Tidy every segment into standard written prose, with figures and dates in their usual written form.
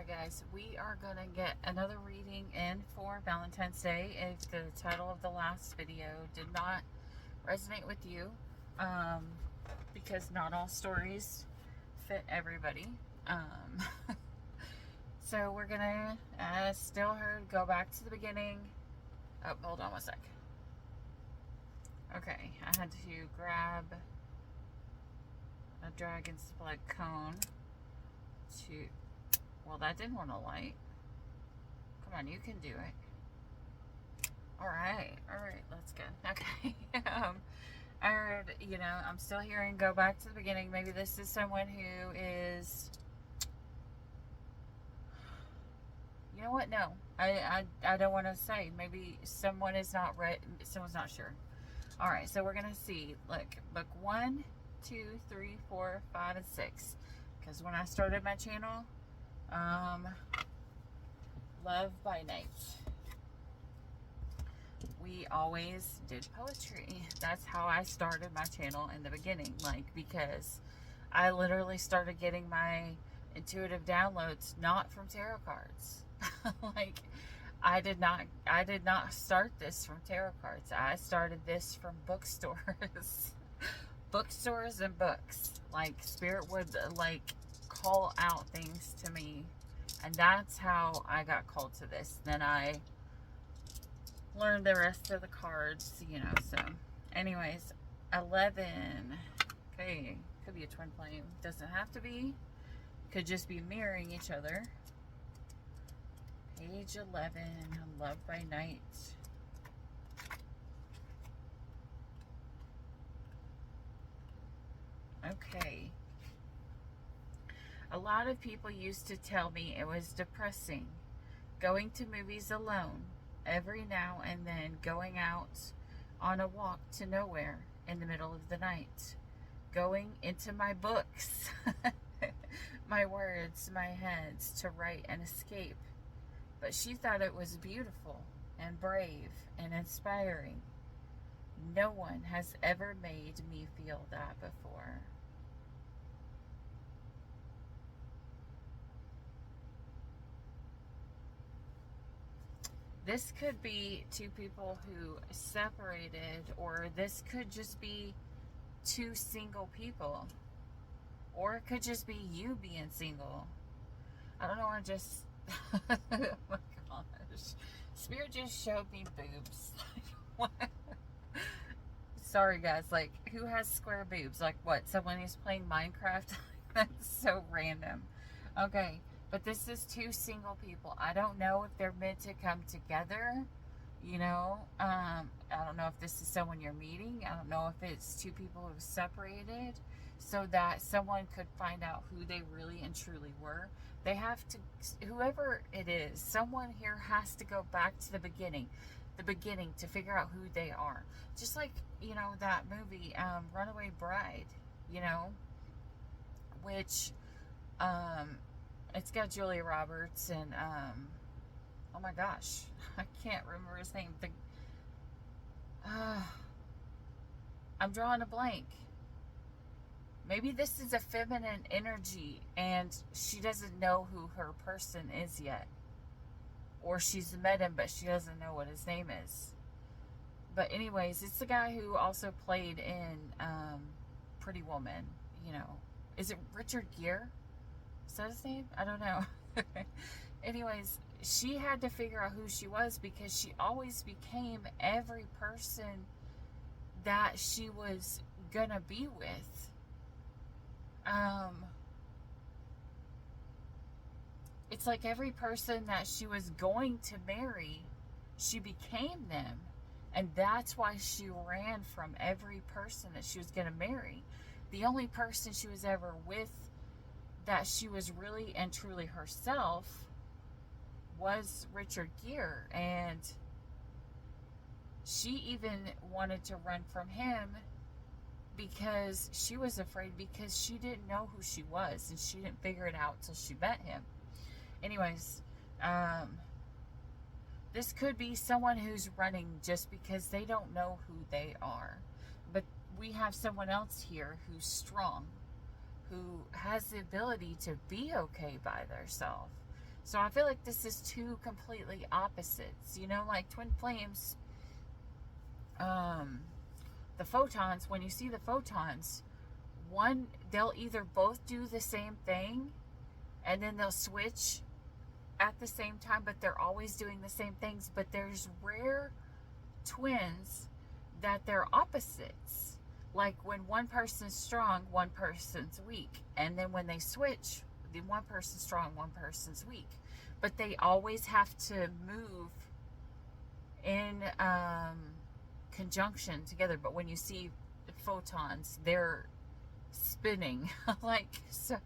guys, we are going to get another reading in for Valentine's Day. If the title of the last video did not resonate with you, because not all stories fit everybody. So we're going to, still heard, go back to the beginning. Oh, hold on one sec. Okay, I had to grab a dragon's blood cone to... Well, that didn't want to light. Come on, you can do it. Alright, let's go. Okay. I heard, I'm still hearing go back to the beginning. Maybe this is someone who is... You know what? No. I don't want to say. Maybe someone is not someone's not sure. Alright, so we're going to see. Look, book 1, 2, 3, 4, 5, and 6. Because when I started my channel... Love by Night. We always did poetry. That's how I started my channel in the beginning. Because I literally started getting my intuitive downloads not from tarot cards. I did not start this from tarot cards. I started this from bookstores. Bookstores and books. Spirit would call out things to me, and that's how I got called to this. Then I learned the rest of the cards, so anyways, 11. Okay, could be a twin flame, doesn't have to be, could just be mirroring each other. Page 11, Love by Night. Okay. A lot of people used to tell me it was depressing, going to movies alone, every now and then going out on a walk to nowhere in the middle of the night, going into my books, my words, my heads, to write and escape. But she thought it was beautiful and brave and inspiring. No one has ever made me feel that before. This could be two people who separated, or this could just be two single people, or it could just be you being single. I don't know, I just... oh my gosh. Spirit just showed me boobs. What? Sorry guys, who has square boobs? What, someone who's playing Minecraft? That's so random. Okay. But this is two single people. I don't know if they're meant to come together, I don't know if this is someone you're meeting. I don't know if it's two people who have separated so that someone could find out who they really and truly were. They have to, whoever it is, someone here has to go back to the beginning to figure out who they are. Just that movie, Runaway Bride, which, it's got Julia Roberts and, oh my gosh, I can't remember his name. I'm drawing a blank. Maybe this is a feminine energy and she doesn't know who her person is yet. Or she's met him, but she doesn't know what his name is. But anyways, it's the guy who also played in, Pretty Woman, Is it Richard Gere? Is that his name? I don't know. Anyways, she had to figure out who she was because she always became every person that she was gonna be with. It's like every person that she was going to marry, she became them. And that's why she ran from every person that she was gonna marry. The only person she was ever with that she was really and truly herself was Richard Gere, and she even wanted to run from him because she was afraid, because she didn't know who she was and she didn't figure it out till she met him. Anyways, this could be someone who's running just because they don't know who they are, but we have someone else here who's strong, who has the ability to be okay by themselves. So I feel like this is two completely opposites. You know, like twin flames, the photons, when you see the photons, one, they'll either both do the same thing and then they'll switch at the same time, but they're always doing the same things. But there's rare twins that they're opposites. Like when one person's strong, one person's weak. And then when they switch, the one person's strong, one person's weak. But they always have to move in conjunction together. But when you see photons, they're spinning. Like, so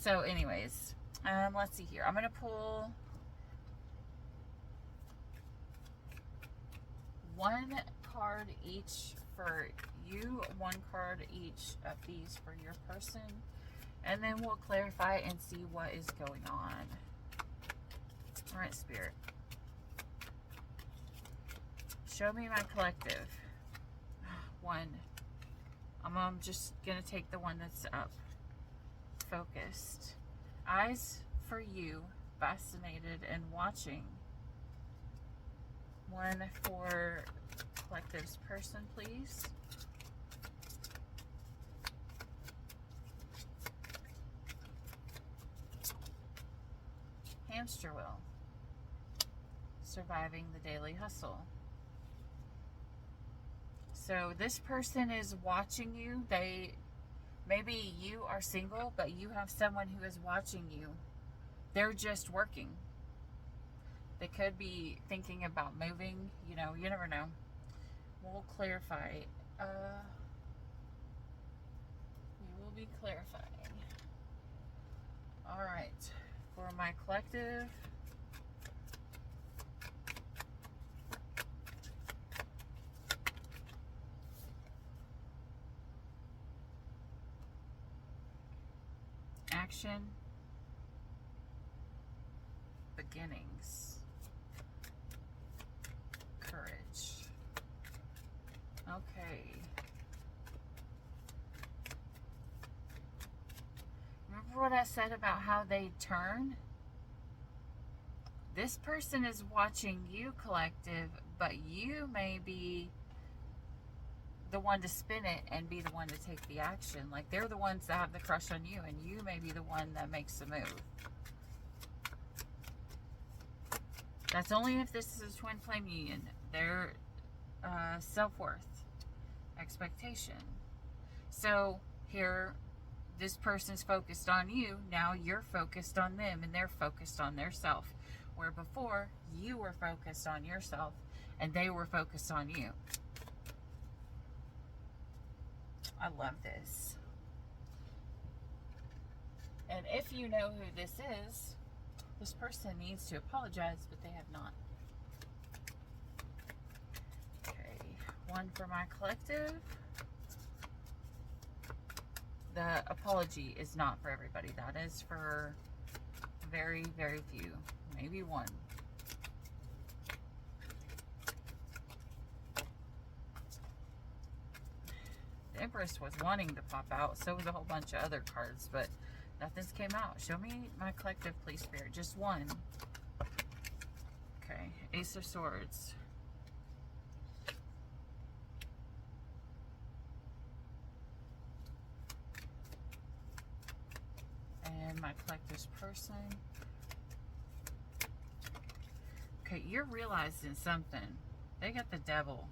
anyways, let's see here. I'm going to pull one card each for you, one card each of these for your person, and then we'll clarify and see what is going on. All right, Spirit. Show me my collective. One. I'm just going to take the one that's up. Focused. Eyes for you, fascinated and watching. One for collective's person, please. Hamster wheel. Surviving the daily hustle. So this person is watching you. Maybe you are single, but you have someone who is watching you. They're just working. They could be thinking about moving. You know, you never know. We'll clarify. We will be clarifying. All right. For my collective, action, beginnings, courage. Okay. Remember what I said about how they turn? This person is watching you, collective, but you may be the one to spin it and be the one to take the action. Like, they're the ones that have the crush on you, and you may be the one that makes the move. That's only if this is a twin flame union. Their self-worth, expectation. So here, this person's focused on you. Now you're focused on them, and they're focused on their self. Where before, you were focused on yourself, and they were focused on you. I love this. And if you know who this is, this person needs to apologize, but they have not. Okay, one for my collective. The apology is not for everybody. That is for very, very few. Maybe one. The Empress was wanting to pop out. So was a whole bunch of other cards, but nothing's came out. Show me my collective, please, Spirit. Just one. Okay. Ace of Swords. And my collective's person. Okay, you're realizing something. They got the Devil.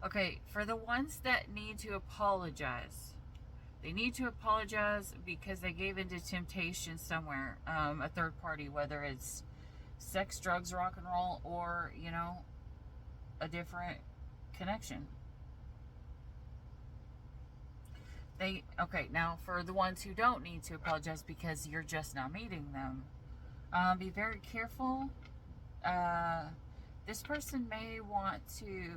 Okay, for the ones that need to apologize, they need to apologize because they gave into temptation somewhere, a third party, whether it's sex, drugs, rock and roll, or, you know, a different connection. Okay, now for the ones who don't need to apologize because you're just now meeting them, be very careful. This person may want to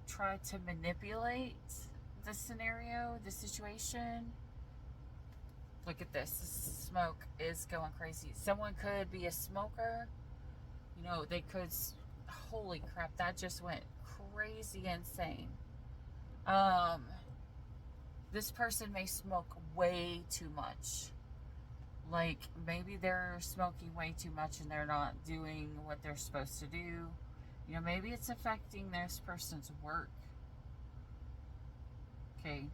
try to manipulate the scenario, the situation. Look at this. This smoke is going crazy. Someone could be a smoker. You know, they could holy crap, that just went crazy insane. Um, this person may smoke way too much. Like, maybe they're smoking way too much and they're not doing what they're supposed to do. You know, maybe it's affecting this person's work. Okay.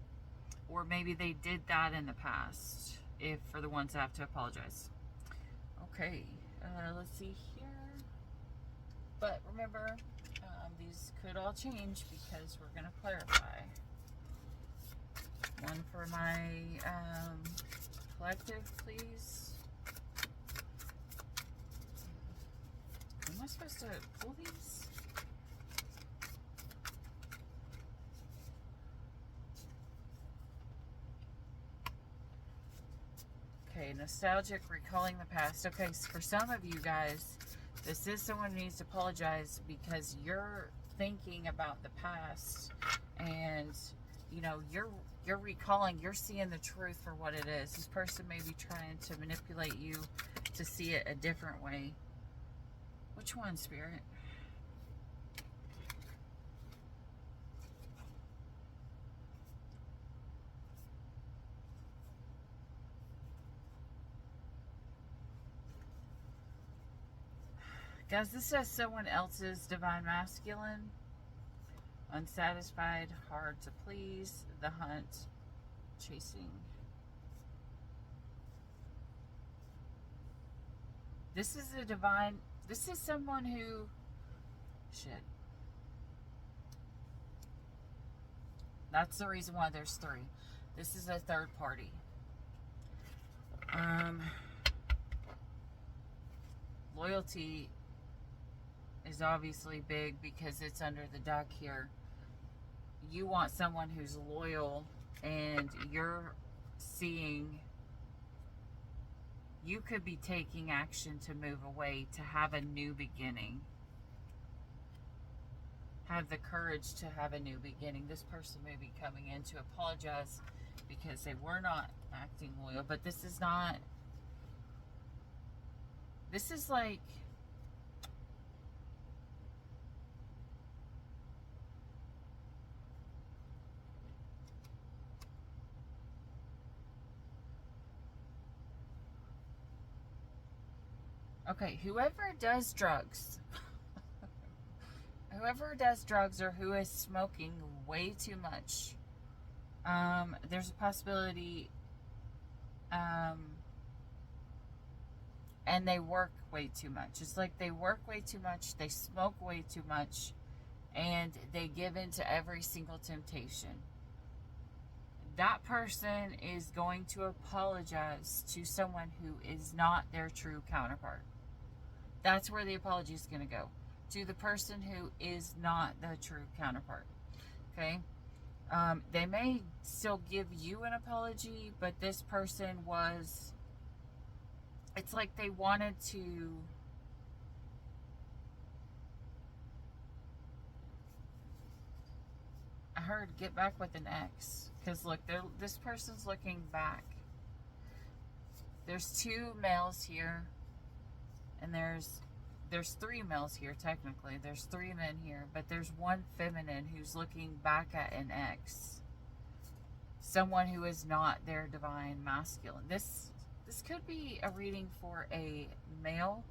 Or maybe they did that in the past, if for the ones that have to apologize. Okay. Let's see here. But remember, these could all change because we're going to clarify. One for my collective, please. Am I supposed to pull these? Okay, nostalgic, recalling the past. Okay, so for some of you guys, this is someone who needs to apologize because you're thinking about the past and, you know, you're recalling, you're seeing the truth for what it is. This person may be trying to manipulate you to see it a different way. Which one, Spirit? Guys, this says someone else's divine masculine. Unsatisfied, hard to please, the hunt, chasing. This is a divine, this is someone who, shit. That's the reason why there's three. This is a third party. Loyalty is obviously big because it's under the duck here. You want someone who's loyal, and you're seeing, you could be taking action to move away, to have a new beginning. Have the courage to have a new beginning. This person may be coming in to apologize because they were not acting loyal, but this is not, this is like, okay, whoever does drugs, or who is smoking way too much, there's a possibility, and they work way too much. It's like they work way too much, they smoke way too much, and they give in to every single temptation. That person is going to apologize to someone who is not their true counterpart. That's where the apology is going to go. To the person who is not the true counterpart. Okay? They may still give you an apology, but this person was, it's like they wanted to, I heard get back with an ex. Because look, this person's looking back. There's two males here, and there's three males here technically. There's three men here, but there's one feminine who's looking back at an ex. Someone who is not their divine masculine. This could be a reading for a male.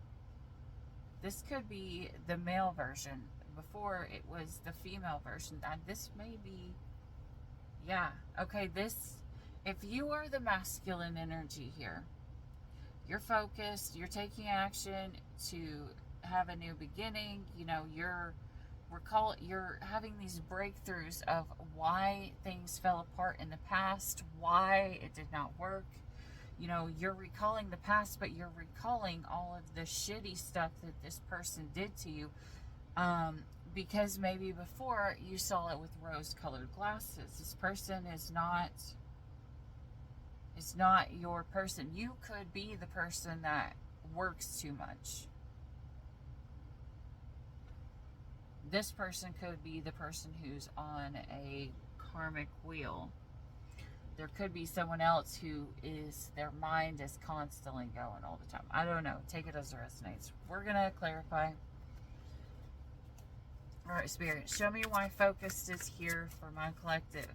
This could be the male version. Before it was the female version. This may be, yeah. Okay, this, if you are the masculine energy here, you're focused, you're taking action to have a new beginning. You know, you're having these breakthroughs of why things fell apart in the past, why it did not work. You know, you're recalling the past, but you're recalling all of the shitty stuff that this person did to you. Because maybe before you saw it with rose-colored glasses. This person is not your person. You could be the person that works too much. This person could be the person who's on a karmic wheel. There could be someone else who is, their mind is constantly going all the time. I don't know. Take it as it resonates. We're going to clarify. All right, Spirit, show me why focused is here for my collective.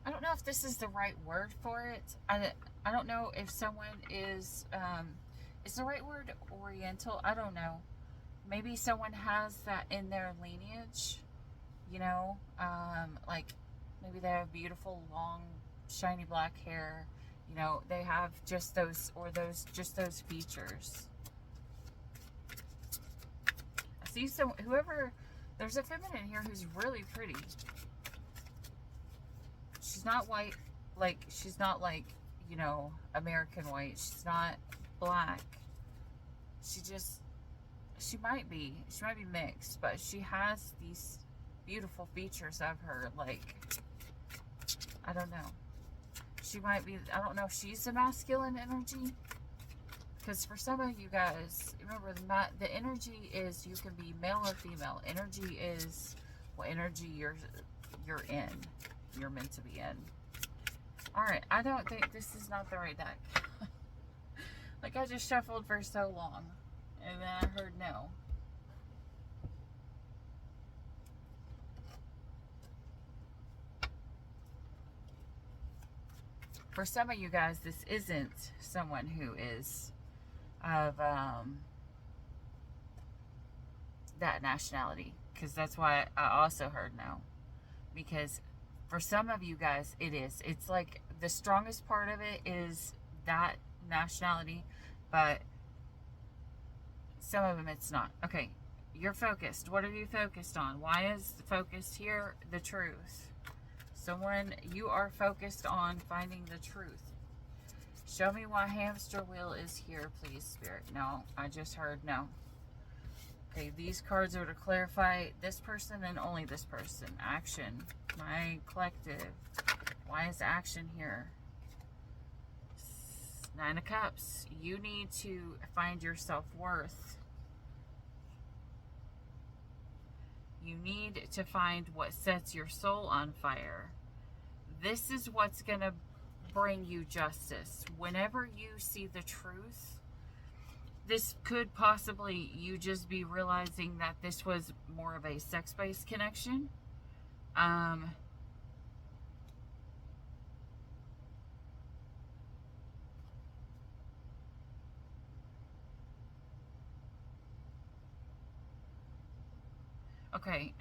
I don't know if this is the right word for it. I don't know if someone is the right word oriental? I don't know. Maybe someone has that in their lineage, you know, like maybe they have beautiful, long, shiny black hair, you know, they have just those, or just those features. I see there's a feminine here who's really pretty. She's not white, she's not like, you know, American white. She's not black. She might be mixed, but she has these beautiful features of her, like, I don't know. She might be, I don't know if she's a masculine energy. Because for some of you guys, remember, the energy is, you can be male or female. Energy is what energy you're in. You're meant to be in. Alright, I don't think this is not the right deck. Like, I just shuffled for so long. And then I heard no. For some of you guys, this isn't someone who is of that nationality. Because that's why I also heard no. Because for some of you guys, it is. It's like the strongest part of it is that nationality, but some of them it's not. Okay, you're focused. What are you focused on? Why is focused here? The truth. Someone, you are focused on finding the truth. Show me why hamster wheel is here, please, Spirit. No, I just heard no. Okay, these cards are to clarify this person and only this person. Action. My collective. Why is action here? Nine of Cups. You need to find your self-worth. You need to find what sets your soul on fire. This is what's going to bring you justice. Whenever you see the truth, this could possibly you just be realizing that this was more of a sex-based connection. Okay,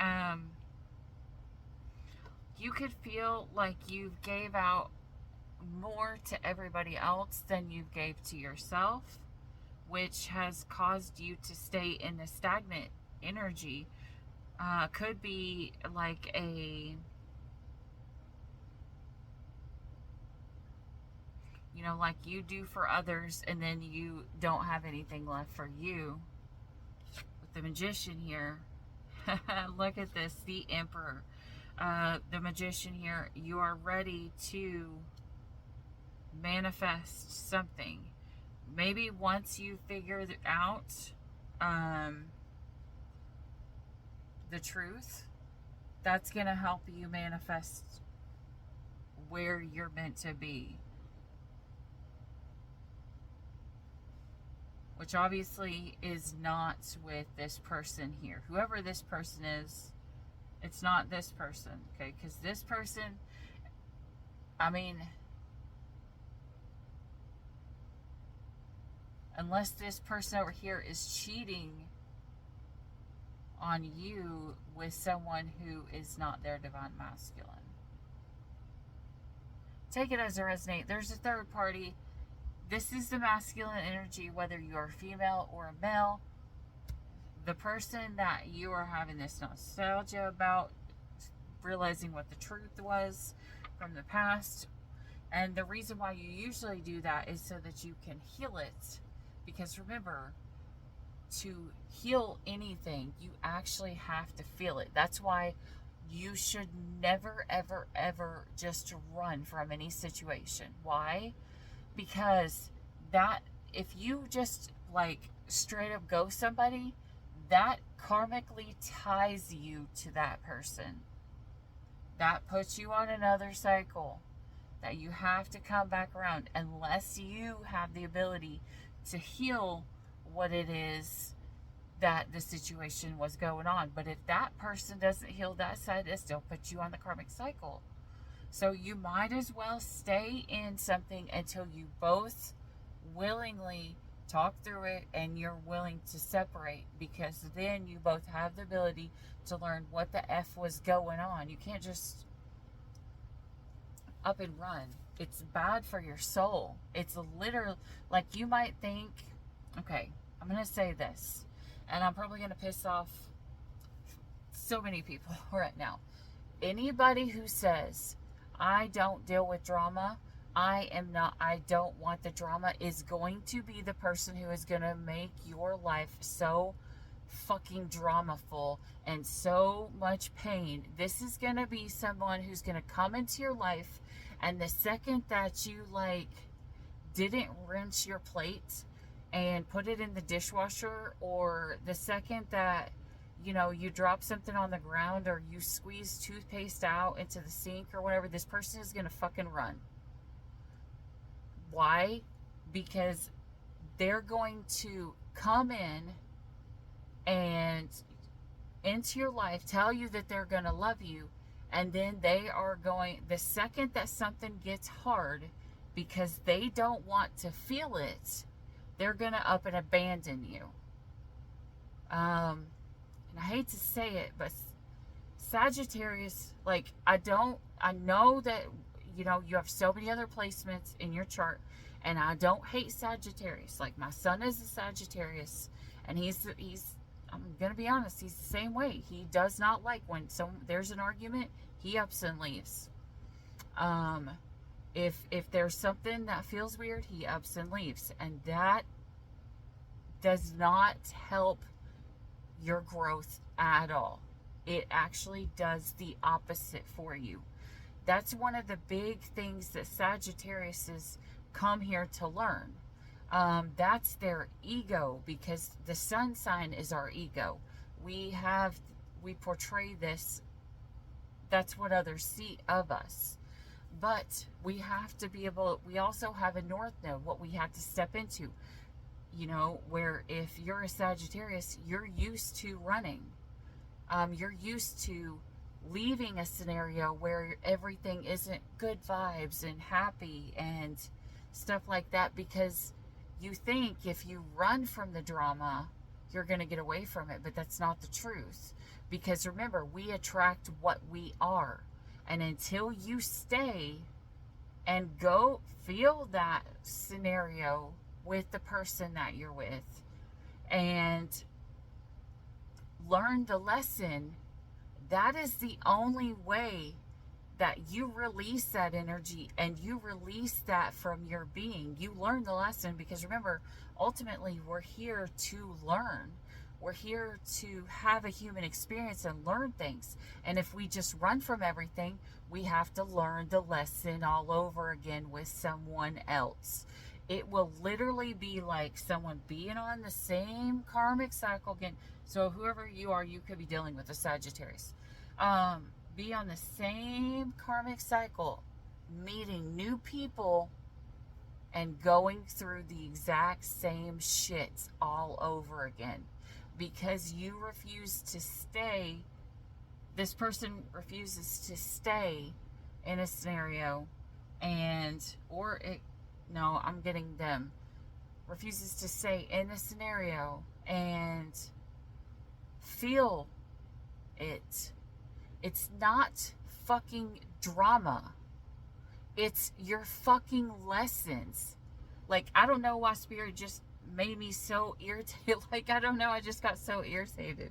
you could feel like you gave out more to everybody else than you gave to yourself, which has caused you to stay in a stagnant energy. Could be like a, you know, like you do for others and then you don't have anything left for you. With the Magician here, look at this, the Emperor. The Magician here, you are ready to manifest something. Maybe once you figure out the truth, that's going to help you manifest where you're meant to be. Which obviously is not with this person here. Whoever this person is, it's not this person, okay? Because this person, I mean, unless this person over here is cheating on you with someone who is not their divine masculine. Take it as a resonate. There's a third party. This is the masculine energy, whether you're a female or a male. The person that you are having this nostalgia about, realizing what the truth was from the past. And the reason why you usually do that is so that you can heal it. Because remember, to heal anything, you actually have to feel it. That's why you should never, ever, ever just run from any situation. Why? Because that, if you just like straight up ghost somebody, that karmically ties you to that person. That puts you on another cycle that you have to come back around unless you have the ability to heal what it is that the situation was going on. But if that person doesn't heal that side, it still puts you on the karmic cycle. So you might as well stay in something until you both willingly talk through it and you're willing to separate, because then you both have the ability to learn what the F was going on. You can't just up and run. It's bad for your soul. It's literally, like, you might think, okay, I'm going to say this, and I'm probably going to piss off so many people right now. Anybody who says, I don't deal with drama, I don't want the drama, is going to be the person who is going to make your life so fucking dramaful and so much pain. This is going to be someone who's going to come into your life, and the second that you, like, didn't rinse your plate and put it in the dishwasher, or the second that, you know, you drop something on the ground or you squeeze toothpaste out into the sink or whatever, this person is going to fucking run. Why? Because they're going to come in and into your life, tell you that they're going to love you, and then they are going, the second that something gets hard, because they don't want to feel it, they're going to up and abandon you. And I hate to say it, but Sagittarius, like, I know that, you know, you have so many other placements in your chart, and I don't hate Sagittarius. Like, my son is a Sagittarius, and he's I'm gonna be honest, he's the same way. He does not like when there's an argument, he ups and leaves. If there's something that feels weird, he ups and leaves, and that does not help your growth at all. It actually does the opposite for you. That's one of the big things that Sagittariuses come here to learn. That's their ego, because the sun sign is our ego. We portray this. That's what others see of us. But we have to be able, we also have a north node, what we have to step into. You know, where if you're a Sagittarius, you're used to running. You're used to leaving a scenario where everything isn't good vibes and happy and stuff like that, because you think if you run from the drama, you're going to get away from it, but that's not the truth. Because remember, we attract what we are. And until you stay and go feel that scenario with the person that you're with and learn the lesson, that is the only way that you release that energy and you release that from your being. You learn the lesson, because remember, ultimately we're here to learn. We're here to have a human experience and learn things. And if we just run from everything, we have to learn the lesson all over again with someone else. It will literally be like someone being on the same karmic cycle again. So whoever you are, you could be dealing with a Sagittarius. Be on the same karmic cycle, meeting new people and going through the exact same shit all over again. Because you refuse to stay, this person refuses to stay in a scenario refuses to stay in a scenario and feel it. It's not fucking drama. It's your fucking lessons. Like, I don't know why Spirit just made me so irritated. Like, I don't know, I just got so irritated.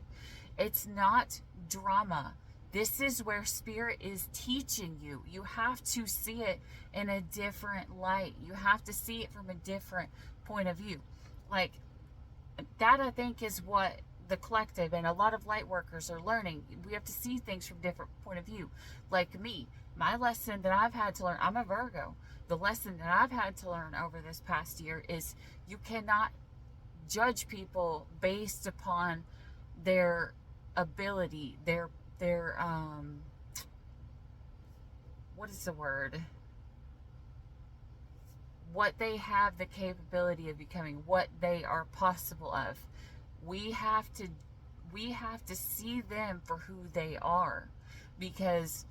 It's not drama. This is where Spirit is teaching you. You have to see it in a different light. You have to see it from a different point of view. Like, that I think is what the collective and a lot of light workers are learning. We have to see things from a different point of view. Like me, my lesson that I've had to learn, I'm a Virgo. The lesson that I've had to learn over this past year is you cannot judge people based upon their ability, their what is the word? What they have the capability of becoming, what they are possible of. We have to see them for who they are, because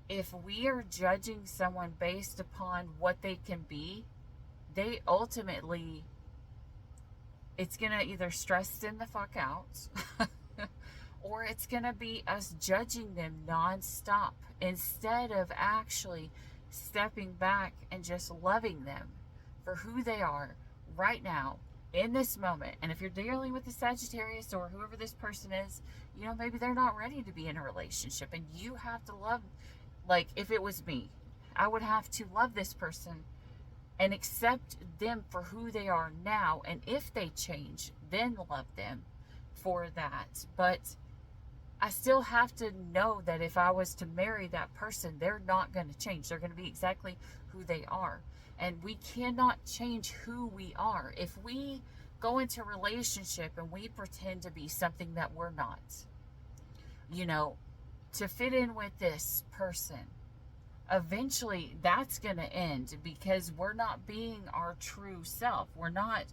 if we are judging someone based upon what they can be, they ultimately, it's going to either stress them the fuck out or it's going to be us judging them nonstop instead of actually stepping back and just loving them for who they are right now in this moment. And if you're dealing with a Sagittarius or whoever this person is, you know, maybe they're not ready to be in a relationship, and you have to love, like if it was me, I would have to love this person and accept them for who they are now. And if they change, then love them for that. But I still have to know that if I was to marry that person, they're not going to change. They're going to be exactly who they are. And we cannot change who we are. If we go into a relationship and we pretend to be something that we're not, you know, to fit in with this person, eventually that's going to end, because we're not being our true self. We're not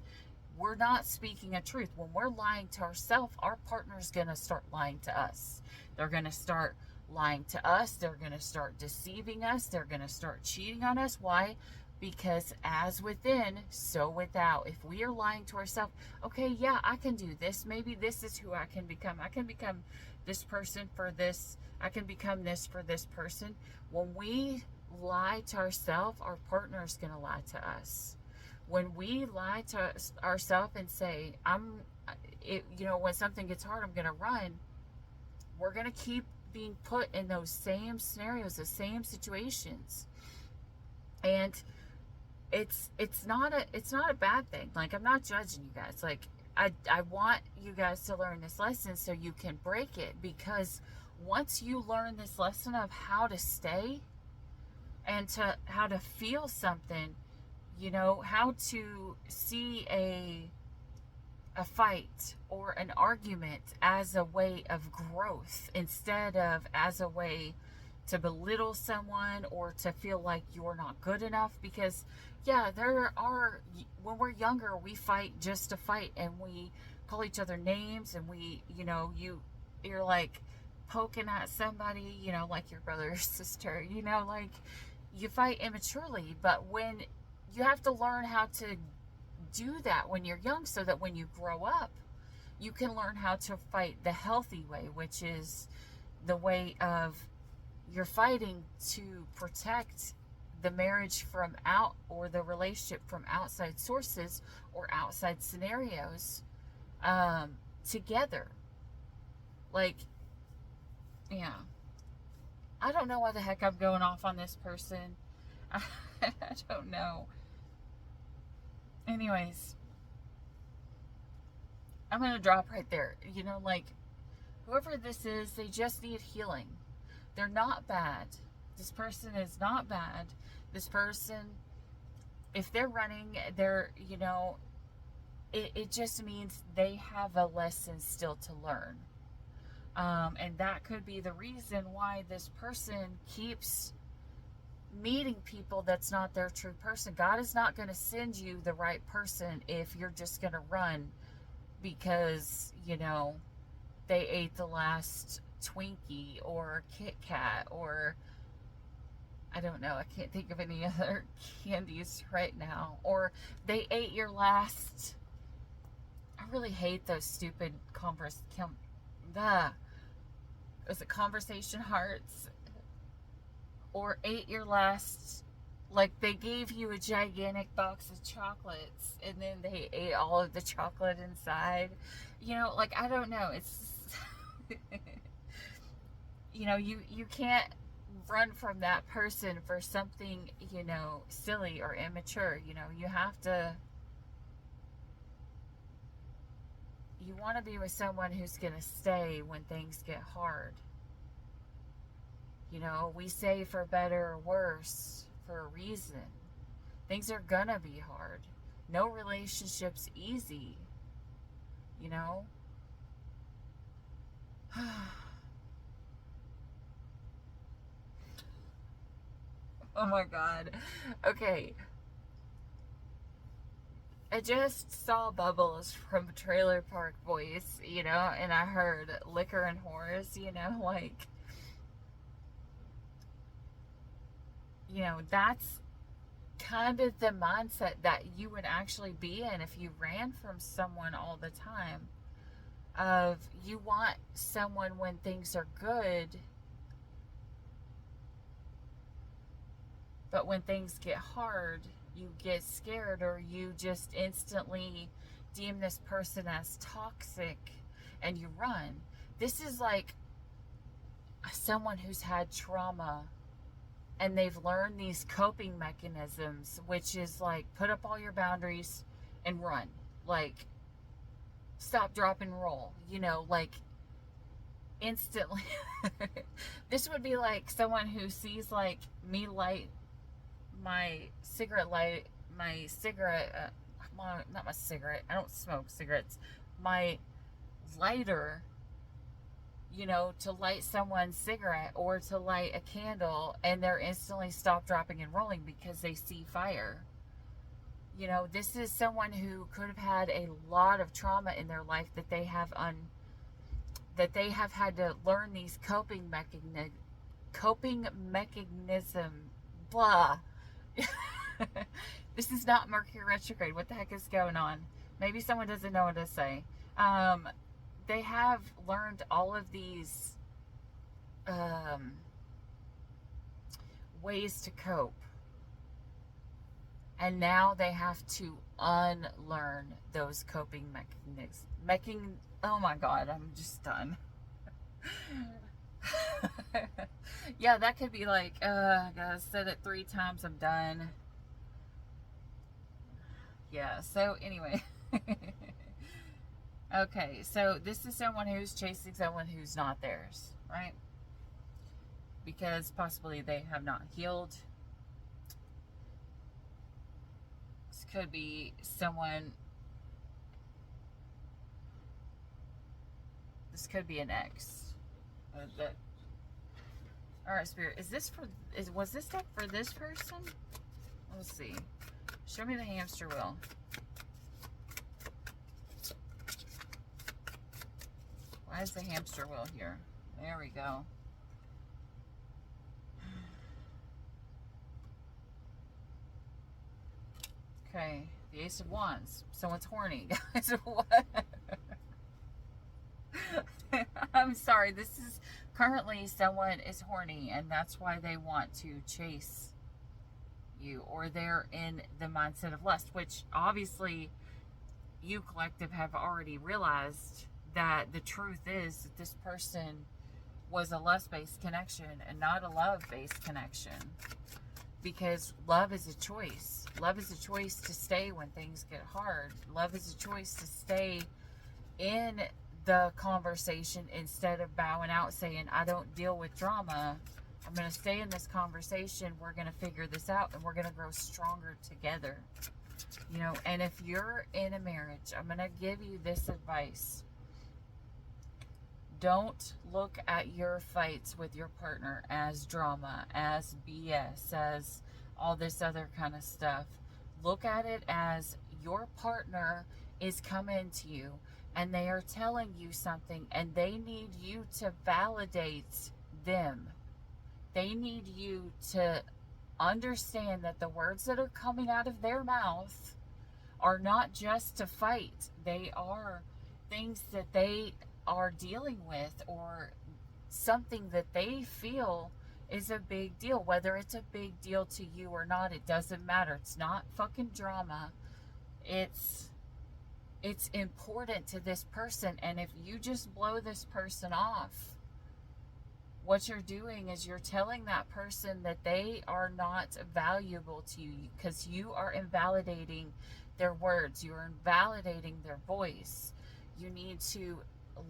speaking a truth. When we're lying to ourselves, our partner's going to start lying to us. They're going to start lying to us. They're going to start deceiving us. They're going to start cheating on us. Why? Because as within, so without. If we are lying to ourselves, okay, yeah, I can do this. Maybe this is who I can become. I can become this person for this. I can become this for this person. When we lie to ourselves, our partner is going to lie to us. When we lie to ourselves and say, when something gets hard, I'm going to run, we're going to keep being put in those same scenarios, the same situations. And it's not a bad thing. Like, I'm not judging you guys. Like, I want you guys to learn this lesson so you can break it, because once you learn this lesson of how to stay and how to feel something, you know, how to see a fight or an argument as a way of growth instead of as a way to belittle someone or to feel like you're not good enough. Because yeah, when we're younger, we fight just to fight, and we call each other names, and we, you know, you're like poking at somebody, you know, like your brother or sister, you know, like you fight immaturely. But when you have to learn how to do that when you're young, so that when you grow up, you can learn how to fight the healthy way, which is the way of you're fighting to protect the marriage or the relationship from outside sources or outside scenarios, together. Like, yeah. I don't know why the heck I'm going off on this person. I don't know. Anyways, I'm going to drop right there. You know, like, whoever this is, they just need healing. They're not bad. This person is not bad. This person, if they're running, you know, it just means they have a lesson still to learn. And that could be the reason why this person keeps meeting people that's not their true person. God is not going to send you the right person if you're just going to run because, you know, they ate the last Twinkie or Kit Kat, or I don't know, I can't think of any other candies right now, or they ate your last, I really hate those stupid conversation hearts, or ate your last, like they gave you a gigantic box of chocolates and then they ate all of the chocolate inside, you know, like, I don't know, it's you know, you can't run from that person for something, you know, silly or immature. You know, you want to be with someone who's going to stay when things get hard. You know, we say for better or worse for a reason. Things are gonna be hard. No relationship's easy. you know? Oh my God. Okay. I just saw Bubbles from Trailer Park Boys, you know, and I heard Liquor and Whores, you know, like, you know, that's kind of the mindset that you would actually be in if you ran from someone all the time. Of you want someone when things are good, but when things get hard, you get scared, or you just instantly deem this person as toxic and you run. This is like someone who's had trauma and they've learned these coping mechanisms, which is like put up all your boundaries and run. Like, stop, drop, and roll, you know, like instantly. This would be like someone who sees like me light my cigarette, not my cigarette, I don't smoke cigarettes, my lighter, you know, to light someone's cigarette or to light a candle, and they're instantly stop, dropping, and rolling because they see fire. You know, this is someone who could have had a lot of trauma in their life that they have had to learn these coping mechanism, blah. This is not Mercury retrograde. What the heck is going on? Maybe someone doesn't know what to say. They have learned all of these ways to cope, and now they have to unlearn those coping mechanisms. Oh my God, I'm just done. Yeah, that could be like, I gotta said it 3 times, I'm done. Yeah, so anyway. Okay, so this is someone who's chasing someone who's not theirs, right? Because possibly they have not healed. This could be someone, this could be an ex. Alright, Spirit, was this deck for this person? Let's see. Show me the hamster wheel. Why is the hamster wheel here? There we go. Okay, the Ace of Wands. Someone's horny, guys. What? I'm sorry. This is currently someone is horny, and that's why they want to chase you, or they're in the mindset of lust, which obviously you collective have already realized that the truth is that this person was a lust-based connection and not a love-based connection, because love is a choice. Love is a choice to stay when things get hard. Love is a choice to stay in the conversation instead of bowing out saying, I don't deal with drama. I'm going to stay in this conversation. We're going to figure this out, and we're going to grow stronger together. You know, and if you're in a marriage, I'm going to give you this advice. Don't look at your fights with your partner as drama, as BS, as all this other kind of stuff. Look at it as your partner is coming to you and they are telling you something, and they need you to validate them. They need you to understand that the words that are coming out of their mouth are not just to fight. They are things that they are dealing with, or something that they feel is a big deal. Whether it's a big deal to you or not, it doesn't matter. It's not fucking drama. It's important to this person. And if you just blow this person off, what you're doing is you're telling that person that they are not valuable to you, because you are invalidating their words. You are invalidating their voice. You need to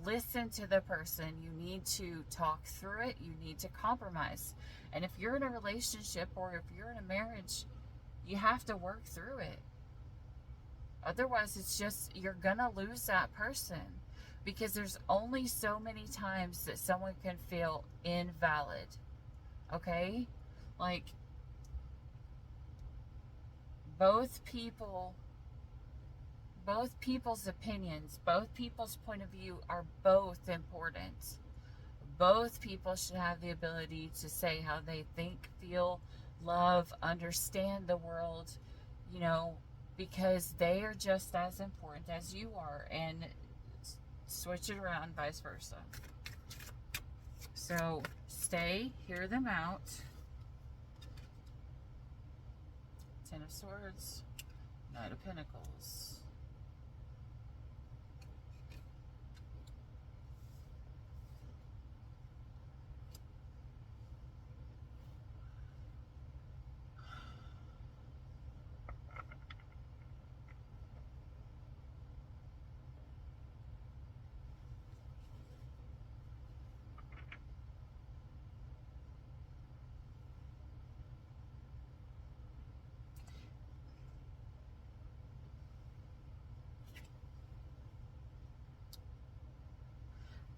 listen to the person. You need to talk through it. You need to compromise. And if you're in a relationship or if you're in a marriage, you have to work through it. Otherwise, it's just, you're gonna lose that person, because there's only so many times that someone can feel invalid. Okay? Like, both people, both people's opinions, both people's point of view are both important. Both people should have the ability to say how they think, feel, love, understand the world, you know, because they are just as important as you are, and switch it around, vice versa. So stay, hear them out. Ten of Swords, Knight of Pentacles.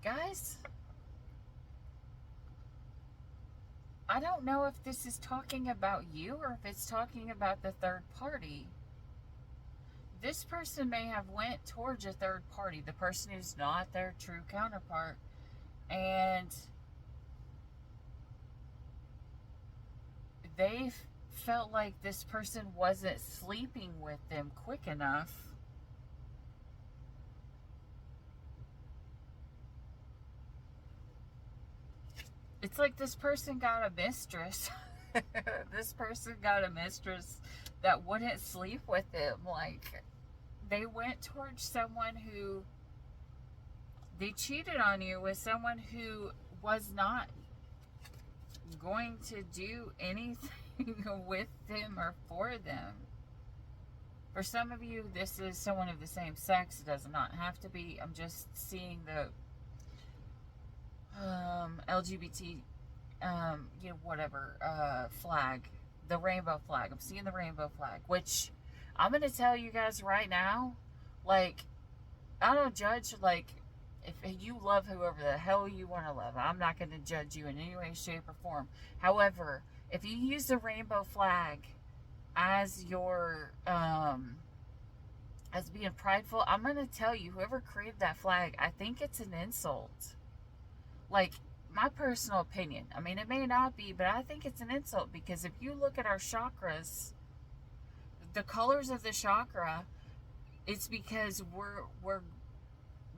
Guys, I don't know if this is talking about you or if it's talking about the third party. This person may have went towards a third party, the person who's not their true counterpart, and they felt like this person wasn't sleeping with them quick enough. It's like this person got a mistress. This person got a mistress that wouldn't sleep with them. Like, they went towards someone who, they cheated on you with someone who was not going to do anything with them or for them. For some of you, this is someone of the same sex. It does not have to be. I'm just seeing the LGBT, flag, the rainbow flag. I'm seeing the rainbow flag, which I'm going to tell you guys right now, like, I don't judge, like, if you love whoever the hell you want to love. I'm not going to judge you in any way, shape, or form. However, if you use the rainbow flag as your, as being prideful, I'm going to tell you, whoever created that flag, I think it's an insult. Like, my personal opinion. I mean, it may not be, but I think it's an insult, because if you look at our chakras, the colors of the chakra, it's because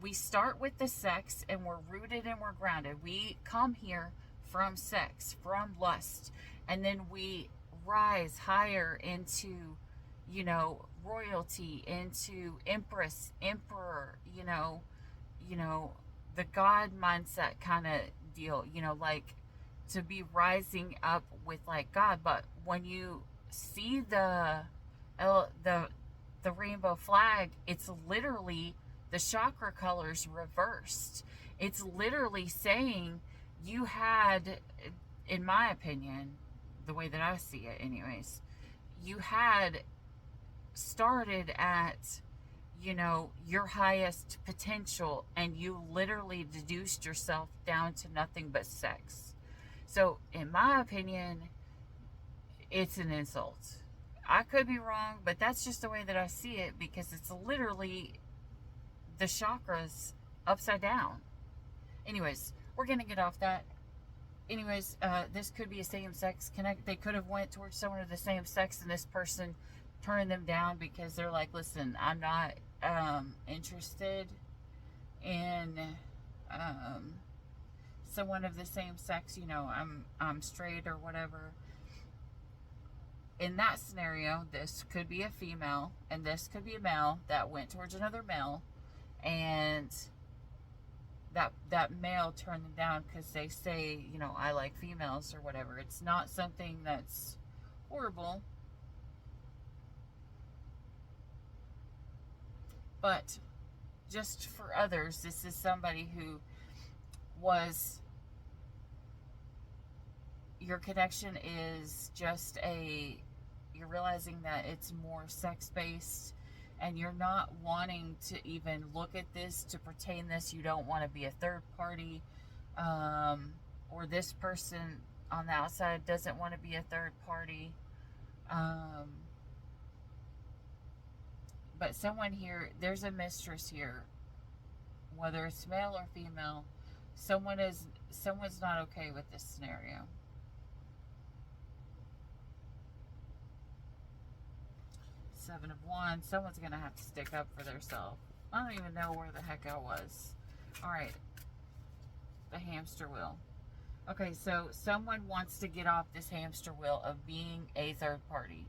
we start with the sex, and we're rooted and we're grounded. We come here from sex, from lust, and then we rise higher into, royalty, into empress, emperor, the God mindset kind of deal, like, to be rising up with, like, God. But when you see the rainbow flag, it's literally the chakra colors reversed. It's literally saying you had, in my opinion, the way that I see it anyways, you had started at, your highest potential, and you literally deduced yourself down to nothing but sex. So, in my opinion, it's an insult. I could be wrong, but that's just the way that I see it, because it's literally the chakras upside down. Anyways, we're gonna get off that. Anyways, this could be a same-sex connect. They could have went towards someone of the same sex, and this person turned them down because they're like, listen, I'm not interested in someone of the same sex. I'm straight or whatever. In that scenario, this could be a female, and this could be a male that went towards another male, and that male turned them down because they say, I like females or whatever. It's not something that's horrible, but just for others, this is somebody who was, your connection is just you're realizing that it's more sex-based, and you're not wanting to even look at this, to pertain this. You don't want to be a third party, or this person on the outside doesn't want to be a third party. But someone here, there's a mistress here, whether it's male or female. Someone's not okay with this scenario. Seven of Wands. Someone's gonna have to stick up for themselves. I don't even know where the heck I was. All right, the hamster wheel. Okay, so someone wants to get off this hamster wheel of being a third party.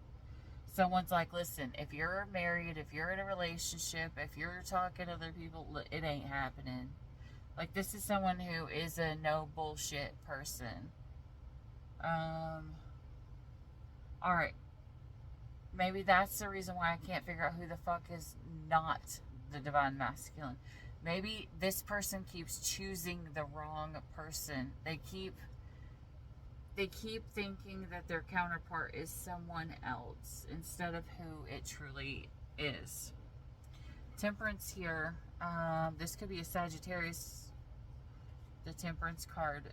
Someone's like, listen, if you're married, if you're in a relationship, if you're talking to other people, it ain't happening. Like, this is someone who is a no bullshit person. Alright. Maybe that's the reason why I can't figure out who the fuck is not the divine masculine. Maybe this person keeps choosing the wrong person. They keep thinking that their counterpart is someone else instead of who it truly is. Temperance here. This could be a Sagittarius. The Temperance card.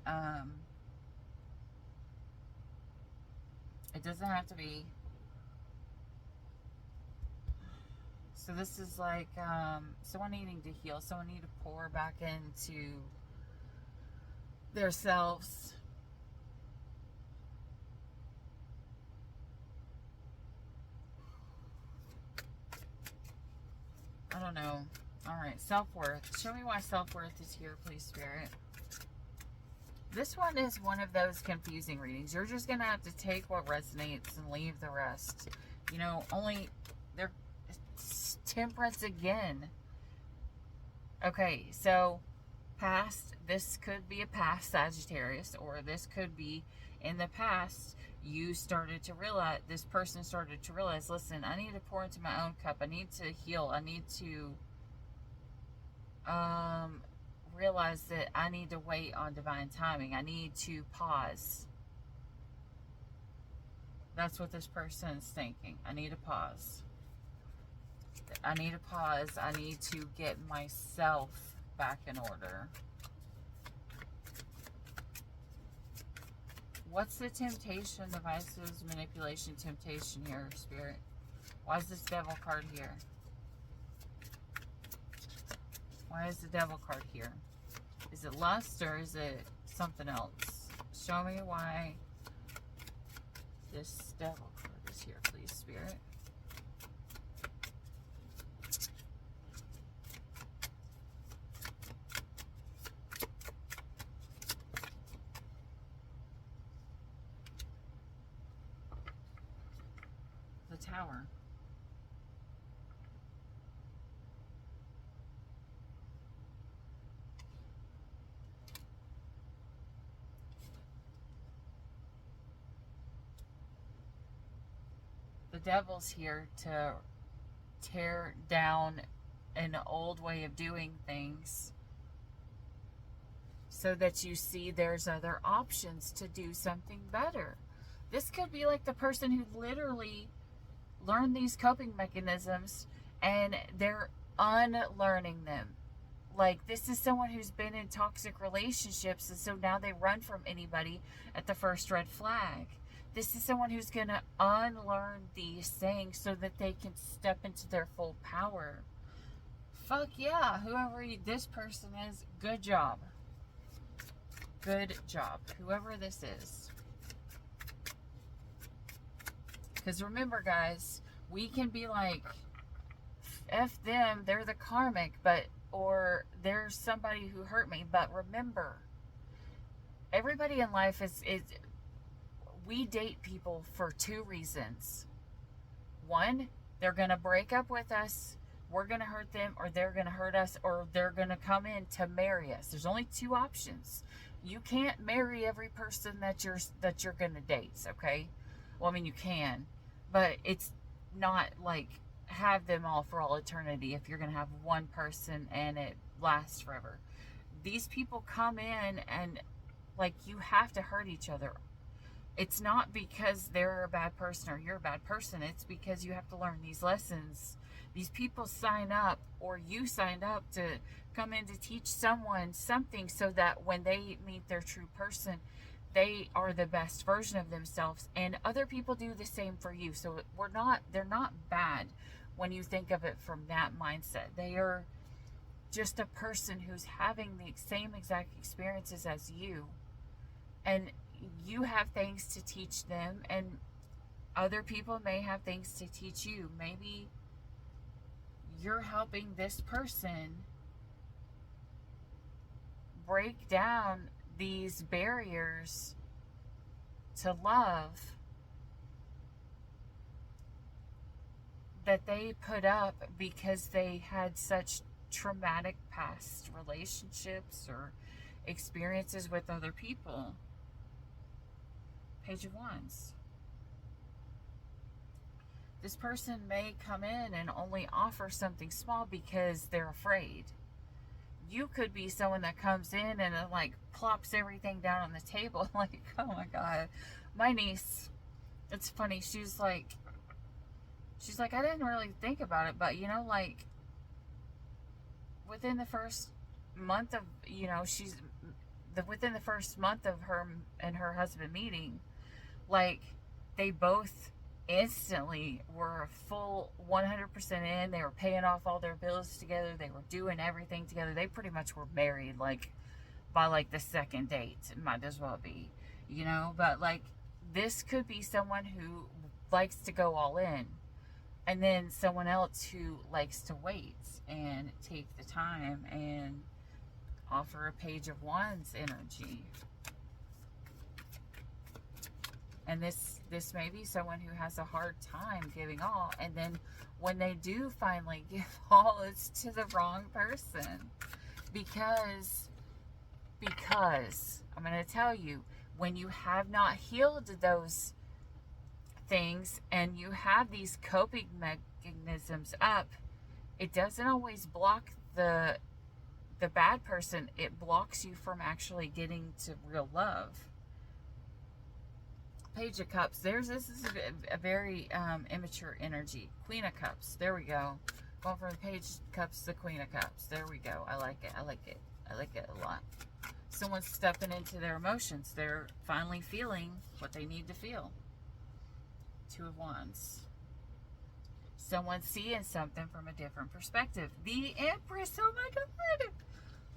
It doesn't have to be. So this is like someone needing to heal. Someone need to pour back into their selves. I don't know. Alright, self-worth. Show me why self-worth is here, please, Spirit. This one is one of those confusing readings. You're just going to have to take what resonates and leave the rest. You know, it's Temperance again. Okay, so past, this could be a past Sagittarius, or this could be in the past. You started to realize, this person started to realize, listen, I need to pour into my own cup. I need to heal. I need to realize that I need to wait on divine timing. I need to pause. That's what this person is thinking. I need to pause. I need to pause. I need to get myself back in order. What's the temptation, devices, manipulation, temptation here, Spirit? Why is this Devil card here? Why is the Devil card here? Is it lust or is it something else? Show me why this Devil card is here, please, Spirit. Tower. The Devil's here to tear down an old way of doing things so that you see there's other options to do something better. This could be like the person who literally learn these coping mechanisms and they're unlearning them. Like, this is someone who's been in toxic relationships, and so now they run from anybody at the first red flag. This is someone who's going to unlearn these things so that they can step into their full power. Fuck yeah, whoever this person is, good job. Good job, whoever this is. Because remember, guys, we can be like, F them, they're the karmic, or there's somebody who hurt me. But remember, everybody in life is we date people for two reasons. One, they're going to break up with us, we're going to hurt them, or they're going to hurt us, or they're going to come in to marry us. There's only two options. You can't marry every person that you're going to date, okay? Well, I mean, you can, but it's not like have them all for all eternity if you're going to have one person and it lasts forever. These people come in and, like, you have to hurt each other. It's not because they're a bad person or you're a bad person. It's because you have to learn these lessons These people sign up, or you signed up to come in to teach someone something so that when they meet their true person, they are the best version of themselves, and other people do the same for you. So they're not bad when you think of it from that mindset. They are just a person who's having the same exact experiences as you, and you have things to teach them, and other people may have things to teach you. Maybe you're helping this person break down these barriers to love that they put up because they had such traumatic past relationships or experiences with other people. Page of Wands. This person may come in and only offer something small because they're afraid. You could be someone that comes in and like plops everything down on the table. Like, oh my God. My niece, it's funny, she's like, I didn't really think about it, but like within the first month of, within the first month of her and her husband meeting, like they both instantly were full 100% in. They were paying off all their bills together. They were doing everything together. They pretty much were married like by like the second date. It might as well be, but like this could be someone who likes to go all in, and then someone else who likes to wait and take the time and offer a Page of Wands energy. And this may be someone who has a hard time giving all, and then when they do finally give all, it's to the wrong person. Because I'm going to tell you, when you have not healed those things and you have these coping mechanisms up, it doesn't always block the bad person. It blocks you from actually getting to real love. Page of Cups. This is a very immature energy. Queen of Cups. There we go. Going from the Page of Cups to the Queen of Cups. There we go. I like it. I like it. I like it a lot. Someone's stepping into their emotions. They're finally feeling what they need to feel. Two of Wands. Someone's seeing something from a different perspective. The Empress. Oh my God.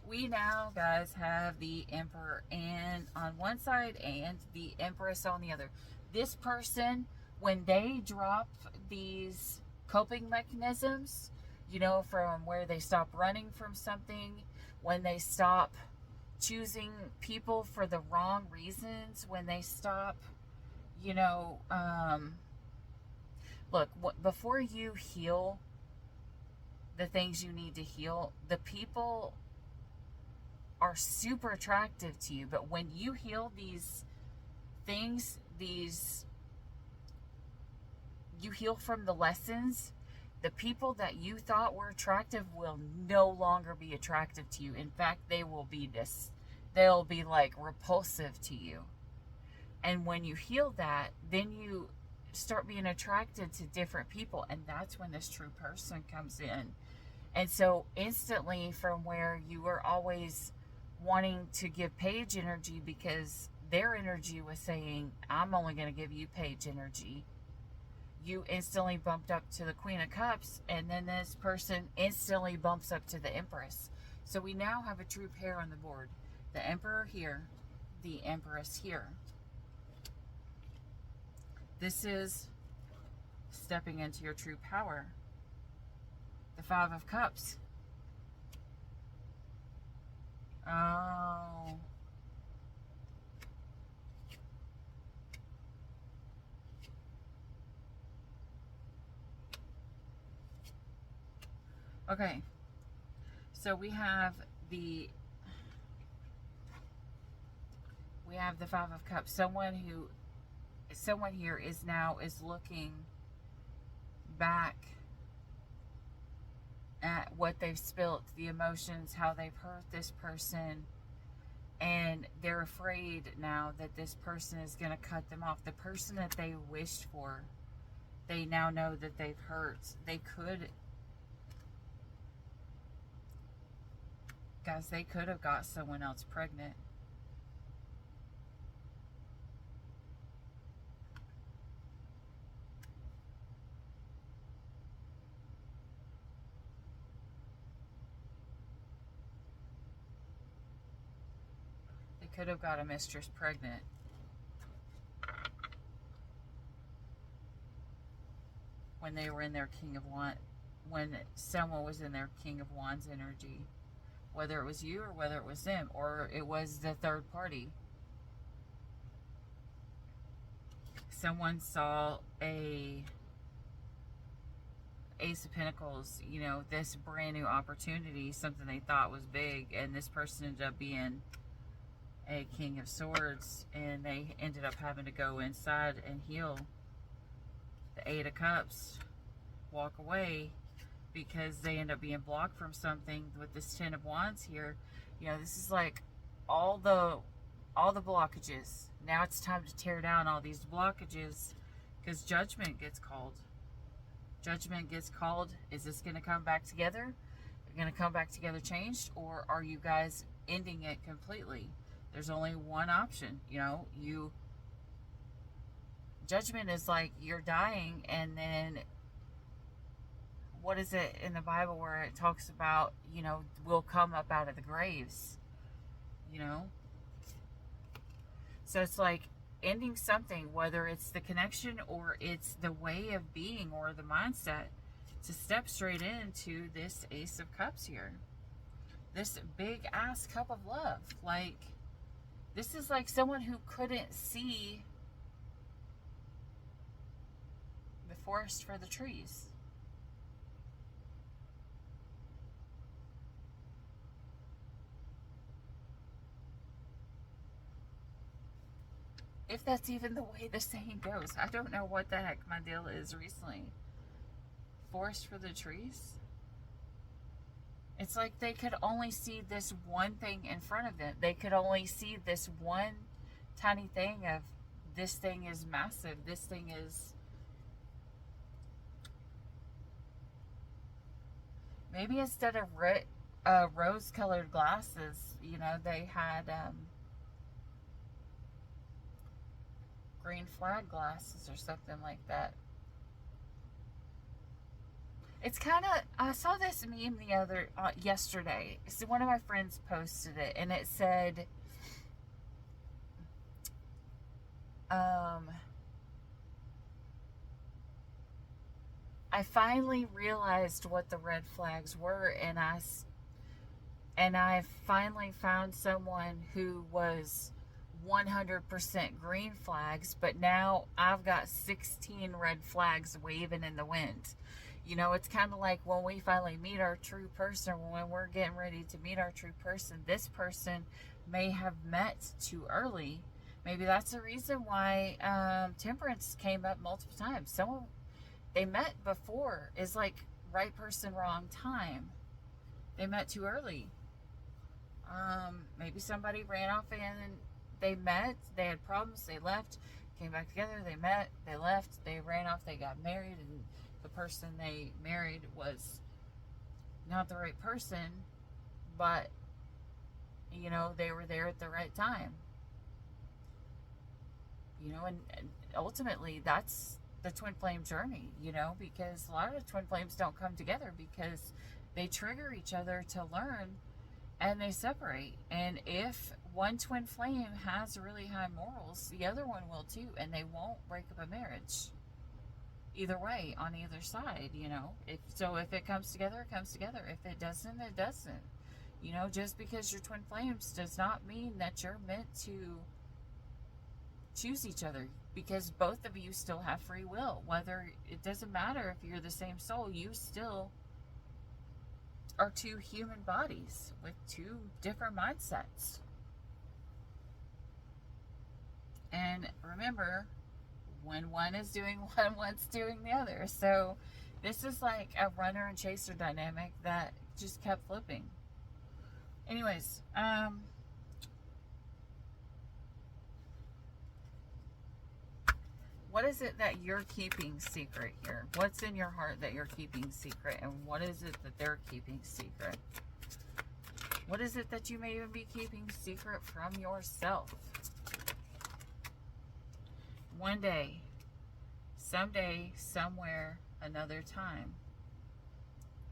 We now, guys, have the Emperor and on one side and the Empress on the other. This person, when they drop these coping mechanisms, from where they stop running from something, when they stop choosing people for the wrong reasons, when they stop, look, before you heal the things you need to heal, the people are super attractive to you. But when you heal these things, you heal from the lessons, the people that you thought were attractive will no longer be attractive to you. In fact, they'll be like repulsive to you. And when you heal that, then you start being attracted to different people, and that's when this true person comes in. And so instantly, from where you were always wanting to give Page energy because their energy was saying, I'm only going to give you Page energy, you instantly bumped up to the Queen of Cups, and then this person instantly bumps up to the Empress. So we now have a true pair on the board. The Emperor here, the Empress here. This is stepping into your true power. The Five of Cups. Oh. Okay. So we have the Five of Cups. Someone here is looking back at what they've spilt, the emotions, how they've hurt this person, and they're afraid now that this person is going to cut them off. The person that they wished for, they now know that they've hurt. They could Guys, they could have got someone else pregnant. They could have got a mistress pregnant. When they were in their King of Wands, when someone was in their King of Wands energy. Whether it was you or whether it was them, or it was the third party. Someone saw a Ace of Pentacles, you know, this brand new opportunity, something they thought was big, and this person ended up being a King of Swords, and they ended up having to go inside and heal. The Eight of Cups, walk away, because they end up being blocked from something with this Ten of Wands here. You know, this is like all the blockages. Now it's time to tear down all these blockages, because judgment gets called. Judgment gets called. Is this going to come back together? You're going to come back together changed, or are you guys ending it completely? There's only one option. You know, judgment is like you're dying, and then what is it in the Bible where it talks about, you know, we'll come up out of the graves, you know? So it's like ending something, whether it's the connection or it's the way of being or the mindset, to step straight into this Ace of Cups here. This big ass cup of love. Like, this is like someone who couldn't see the forest for the trees. If that's even the way the saying goes. I don't know what the heck my deal is recently. Forest for the trees? It's like they could only see this one thing in front of them. They could only see this one tiny thing of, this thing is massive. This thing is... Maybe instead of rose-colored glasses, you know, they had... green flag glasses or something like that. It's kind of, I saw this meme yesterday. So one of my friends posted it, and it said, I finally realized what the red flags were, and I finally found someone who was 100% green flags, but now I've got 16 red flags waving in the wind. You know, it's kind of like when we finally meet our true person, when we're getting ready to meet our true person, this person may have met too early. Maybe that's the reason why temperance came up multiple times. Someone they met before is like right person, wrong time. They met too early. Maybe somebody ran off and they met, they had problems, they left, came back together, they met, they left, they ran off, they got married, and the person they married was not the right person, but, you know, they were there at the right time. You know, and ultimately that's the twin flame journey, you know, because a lot of twin flames don't come together because they trigger each other to learn, and they separate. And if one twin flame has really high morals, the other one will too, and they won't break up a marriage. Either way, on either side, you know. If it comes together, it comes together. If it doesn't, it doesn't. You know, just because you're twin flames does not mean that you're meant to choose each other, because both of you still have free will. Whether, it doesn't matter if you're the same soul, you still are two human bodies with two different mindsets. And remember, when one is doing one, one's doing the other. So this is like a runner and chaser dynamic that just kept flipping. Anyways, what is it that you're keeping secret here? What's in your heart that you're keeping secret? And what is it that they're keeping secret? What is it that you may even be keeping secret from yourself? One day, someday, somewhere, another time.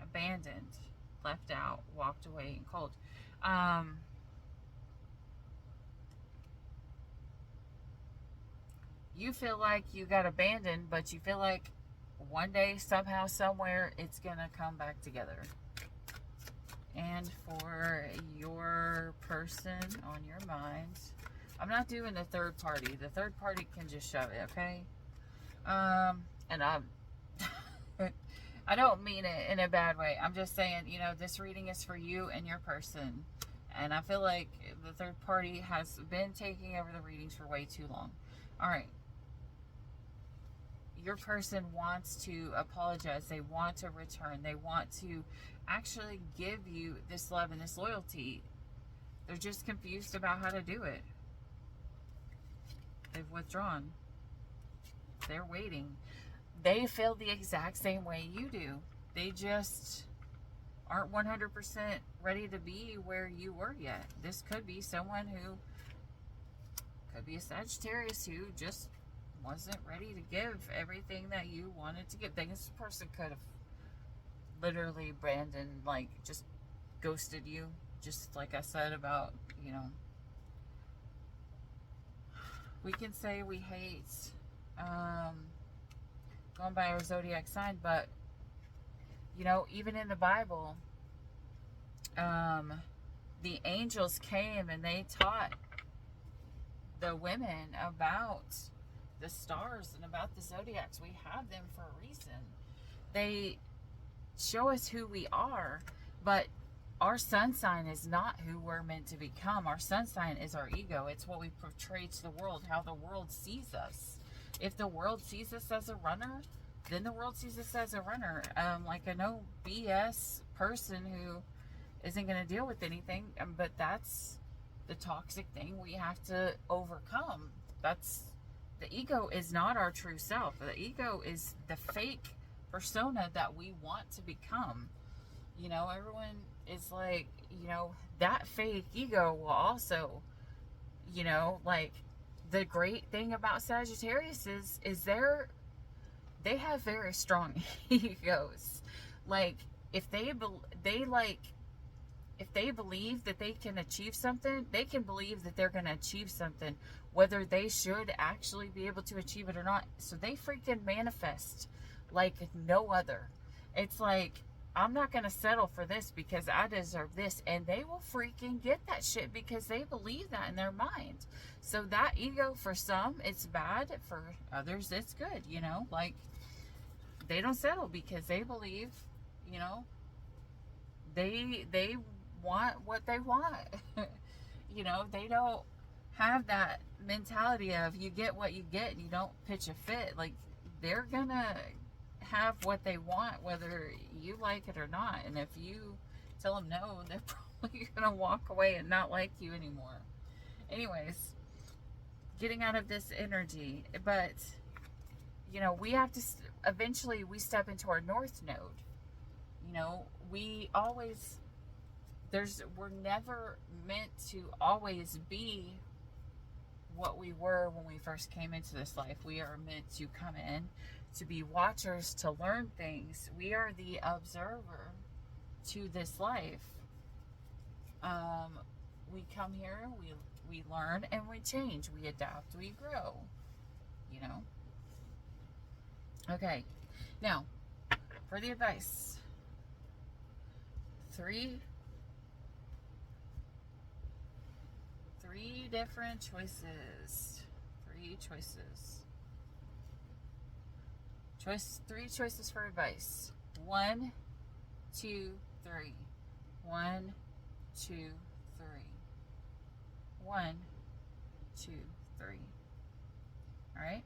Abandoned, left out, walked away, and cold. You feel like you got abandoned, but you feel like one day, somehow, somewhere, it's gonna come back together. And for your person on your mind, I'm not doing the third party. The third party can just shove it, okay? And I don't mean it in a bad way. I'm just saying, you know, this reading is for you and your person. And I feel like the third party has been taking over the readings for way too long. All right. Your person wants to apologize. They want to return. They want to actually give you this love and this loyalty. They're just confused about how to do it. They've withdrawn. They're waiting. They feel the exact same way you do. They just aren't 100% ready to be where you were yet. This could be someone who could be a Sagittarius who just wasn't ready to give everything that you wanted to give. This person could have literally abandoned, like, just ghosted you. Just like I said about, you know, we can say we hate going by our zodiac sign, but, you know, even in the Bible, the angels came and they taught the women about the stars and about the zodiacs. We have them for a reason. They show us who we are, but our sun sign is not who we're meant to become. Our sun sign is our ego. It's what we portray to the world, how the world sees us. If the world sees us as a runner, then the world sees us as a runner. Like a no BS person who isn't going to deal with anything, but that's the toxic thing we have to overcome. That's the ego is not our true self. The ego is the fake persona that we want to become. You know, everyone is like, you know, that fake ego will also, you know, like, the great thing about Sagittarius is they have very strong egos. Like, if they believe that they can achieve something, they can believe that they're going to achieve something, whether they should actually be able to achieve it or not. So they freaking manifest like no other. It's like, I'm not going to settle for this because I deserve this. And they will freaking get that shit because they believe that in their mind. So that ego, for some, it's bad. For others, it's good, you know? Like, they don't settle because they believe, you know, they want what they want. You know, they don't have that mentality of you get what you get and you don't pitch a fit. Like, they're gonna have what they want whether you like it or not. And if you tell them no, they're probably gonna walk away and not like you anymore. Anyways, getting out of this energy. But, you know, we have to eventually we step into our north node. You know, we always we're never meant to always be what we were when we first came into this life. We are meant to come in to be watchers, to learn things. We are the observer to this life. We come here, we learn, and we change. We adapt, we grow, you know. Okay, now for the advice, three different choices. Three choices for advice. 1, 2, 3. 1, 2, 3. 1, 2, 3. All right.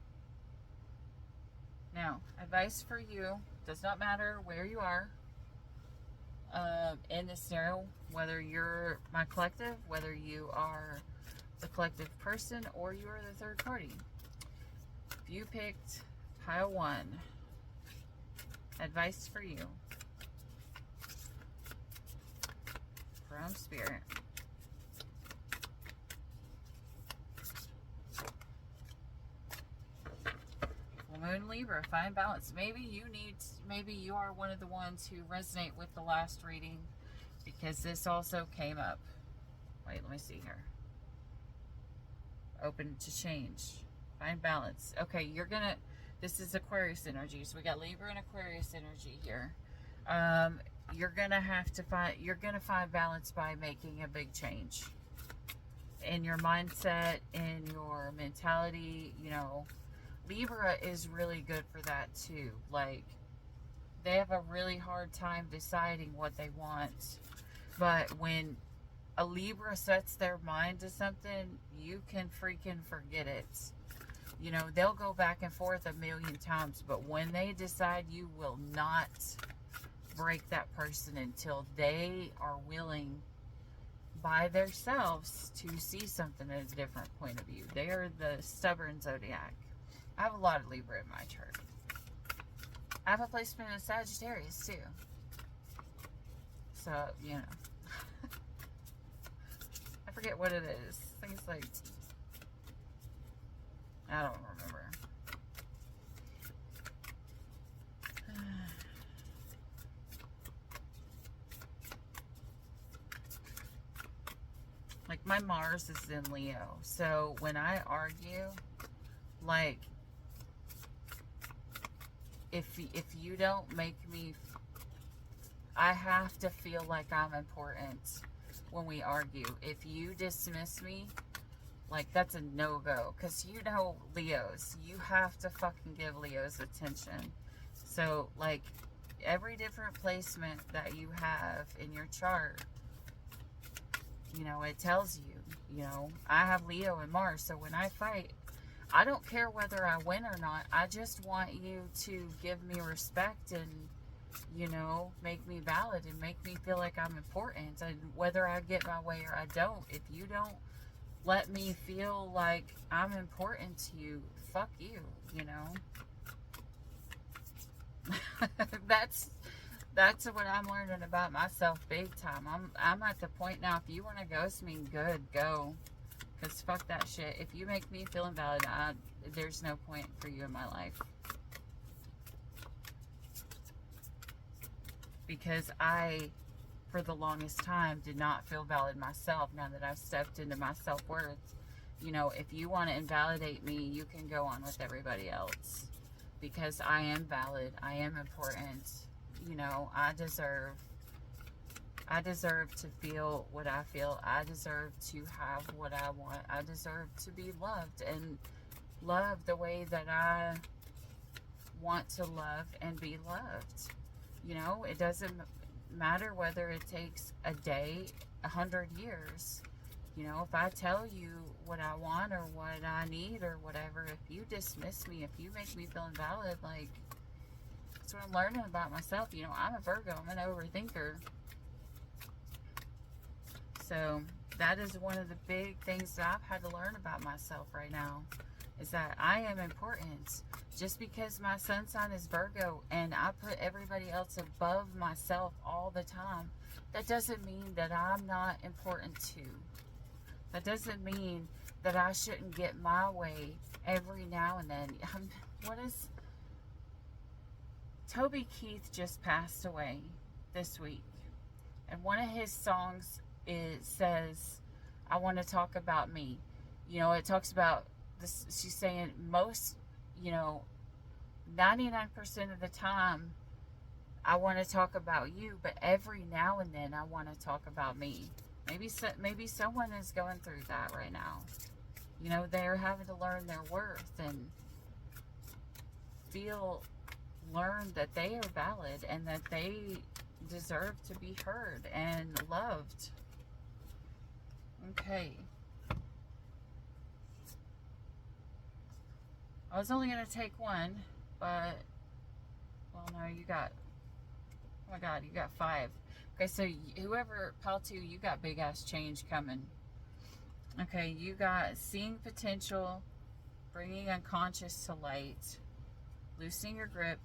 Now, advice for you. Does not matter where you are in this scenario, whether you're my collective, whether you are the collective person, or you are the third party. If you picked pile 1, advice for you. from Spirit. Moon Libra, find balance. Maybe you are one of the ones who resonate with the last reading, because this also came up. Wait, let me see here. Open to change. Find balance. Okay, this is Aquarius energy. So we got Libra and Aquarius energy here. You're gonna find balance by making a big change in your mindset, in your mentality. You know, Libra is really good for that too. Like, they have a really hard time deciding what they want, but when a Libra sets their mind to something, you can freaking forget it. You know, they'll go back and forth a million times, but when they decide, you will not break that person until they are willing by themselves to see something at a different point of view. They are the stubborn zodiac. I have a lot of Libra in my chart. I have a placement in Sagittarius too. So, you know. I forget what it is. I think it's like, I don't remember. Like, my Mars is in Leo. So when I argue, like, if you don't make me, I have to feel like I'm important when we argue. If you dismiss me, like, that's a no-go. Because you know Leos. You have to fucking give Leos attention. So, like, every different placement that you have in your chart, you know, it tells you, you know, I have Leo and Mars. So when I fight, I don't care whether I win or not. I just want you to give me respect and, you know, make me valid and make me feel like I'm important. And whether I get my way or I don't, if you don't let me feel like I'm important to you, fuck you, you know. That's what I'm learning about myself big time. I'm at the point now, if you want to ghost me, good, go. Because fuck that shit. If you make me feel invalid, there's no point for you in my life. Because I, for the longest time, did not feel valid myself. Now that I've stepped into my self-worth, you know, if you want to invalidate me, you can go on with everybody else. Because I am valid. I am important. You know, I deserve to feel what I feel. I deserve to have what I want. I deserve to be loved and loved the way that I want to love and be loved. You know, it doesn't matter whether it takes a day, 100 years. You know, if I tell you what I want or what I need or whatever, if you dismiss me, if you make me feel invalid, like, that's what I'm learning about myself. You know, I'm a Virgo. I'm an overthinker. So that is one of the big things that I've had to learn about myself right now, is that I am important. Just because my sun sign is Virgo and I put everybody else above myself all the time, that doesn't mean that I'm not important too. That doesn't mean that I shouldn't get my way every now and then. Toby Keith just passed away this week. And one of his songs, it says, I want to talk about me. You know, it talks about this. She's saying most, you know, 99% of the time I want to talk about you, but every now and then I want to talk about me. Maybe someone is going through that right now. You know, they're having to learn their worth and learn that they are valid and that they deserve to be heard and loved. Okay. I was only going to take one, but, well, no, you got, oh my God, you got 5. Okay, so whoever, pile 2, you got big ass change coming. Okay, you got seeing potential, bringing unconscious to light, loosening your grip,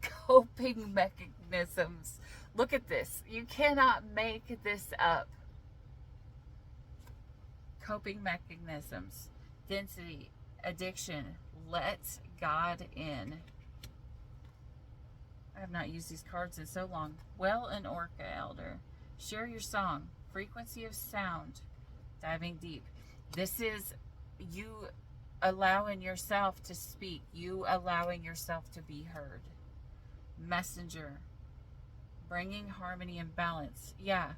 coping mechanisms. Look at this. You cannot make this up. coping mechanisms, density, addiction. Let God in. I have not used these cards in so long. Well and Orca Elder. Share your song. Frequency of sound. Diving deep. This is you allowing yourself to speak. You allowing yourself to be heard. Messenger. Bringing harmony and balance. Yeah.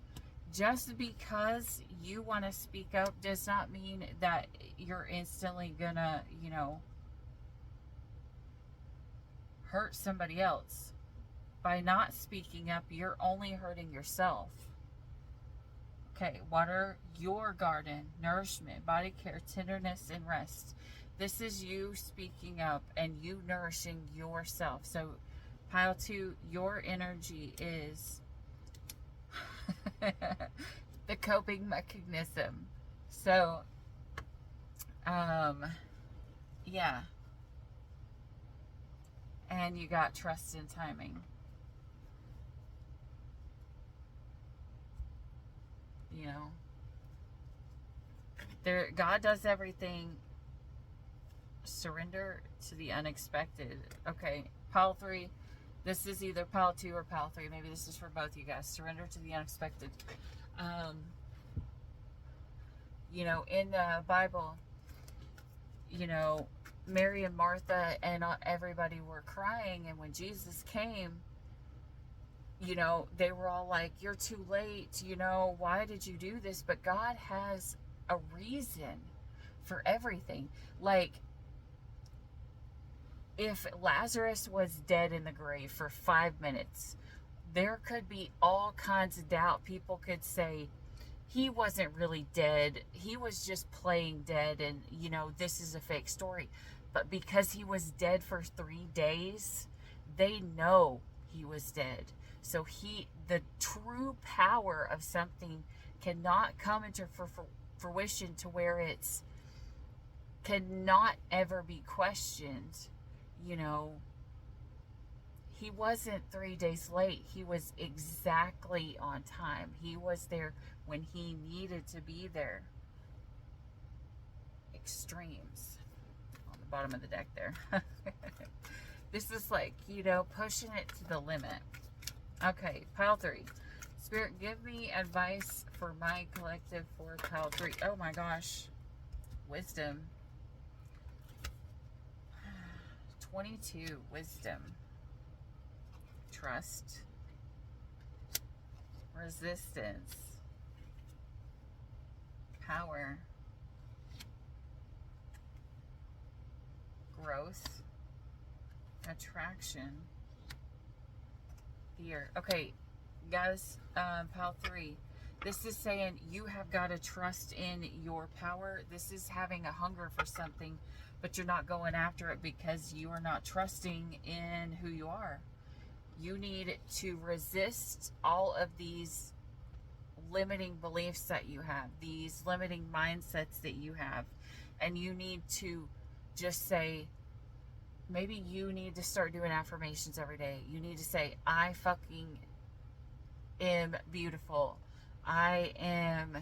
Just because you want to speak up does not mean that you're instantly gonna, hurt somebody else. By not speaking up, you're only hurting yourself. Okay, water your garden, nourishment, body care, tenderness, and rest. This is you speaking up and you nourishing yourself. So, pile 2, your energy is the coping mechanism. So, yeah. And you got trust and timing. God does everything. Surrender to the unexpected. Okay, pile 3. This is either pile 2 or pile 3. Maybe this is for both you guys. Surrender to the unexpected. In the Bible, Mary and Martha and everybody were crying, and when Jesus came, they were all like, you're too late, why did you do this? But God has a reason for everything. Like, if Lazarus was dead in the grave for 5 minutes, there could be all kinds of doubt. People could say, he wasn't really dead. He was just playing dead, and, this is a fake story. But because he was dead for 3 days, they know he was dead. So the true power of something cannot come into fruition to where it's cannot ever be questioned. He wasn't 3 days late. He was exactly on time. He was there when he needed to be there. Extremes on the bottom of the deck there. This is like, pushing it to the limit. Okay, pile 3. Spirit, give me advice for my collective for pile 3. Oh my gosh. Wisdom. 22. Wisdom. Trust. Resistance. Power. Growth. Attraction. Fear. Okay, guys, pile 3. This is saying you have got to trust in your power. This is having a hunger for something, but you're not going after it because you are not trusting in who you are. You need to resist all of these limiting beliefs that you have, these limiting mindsets that you have, and you need to just say, maybe you need to start doing affirmations every day. You need to say, I fucking am beautiful. I am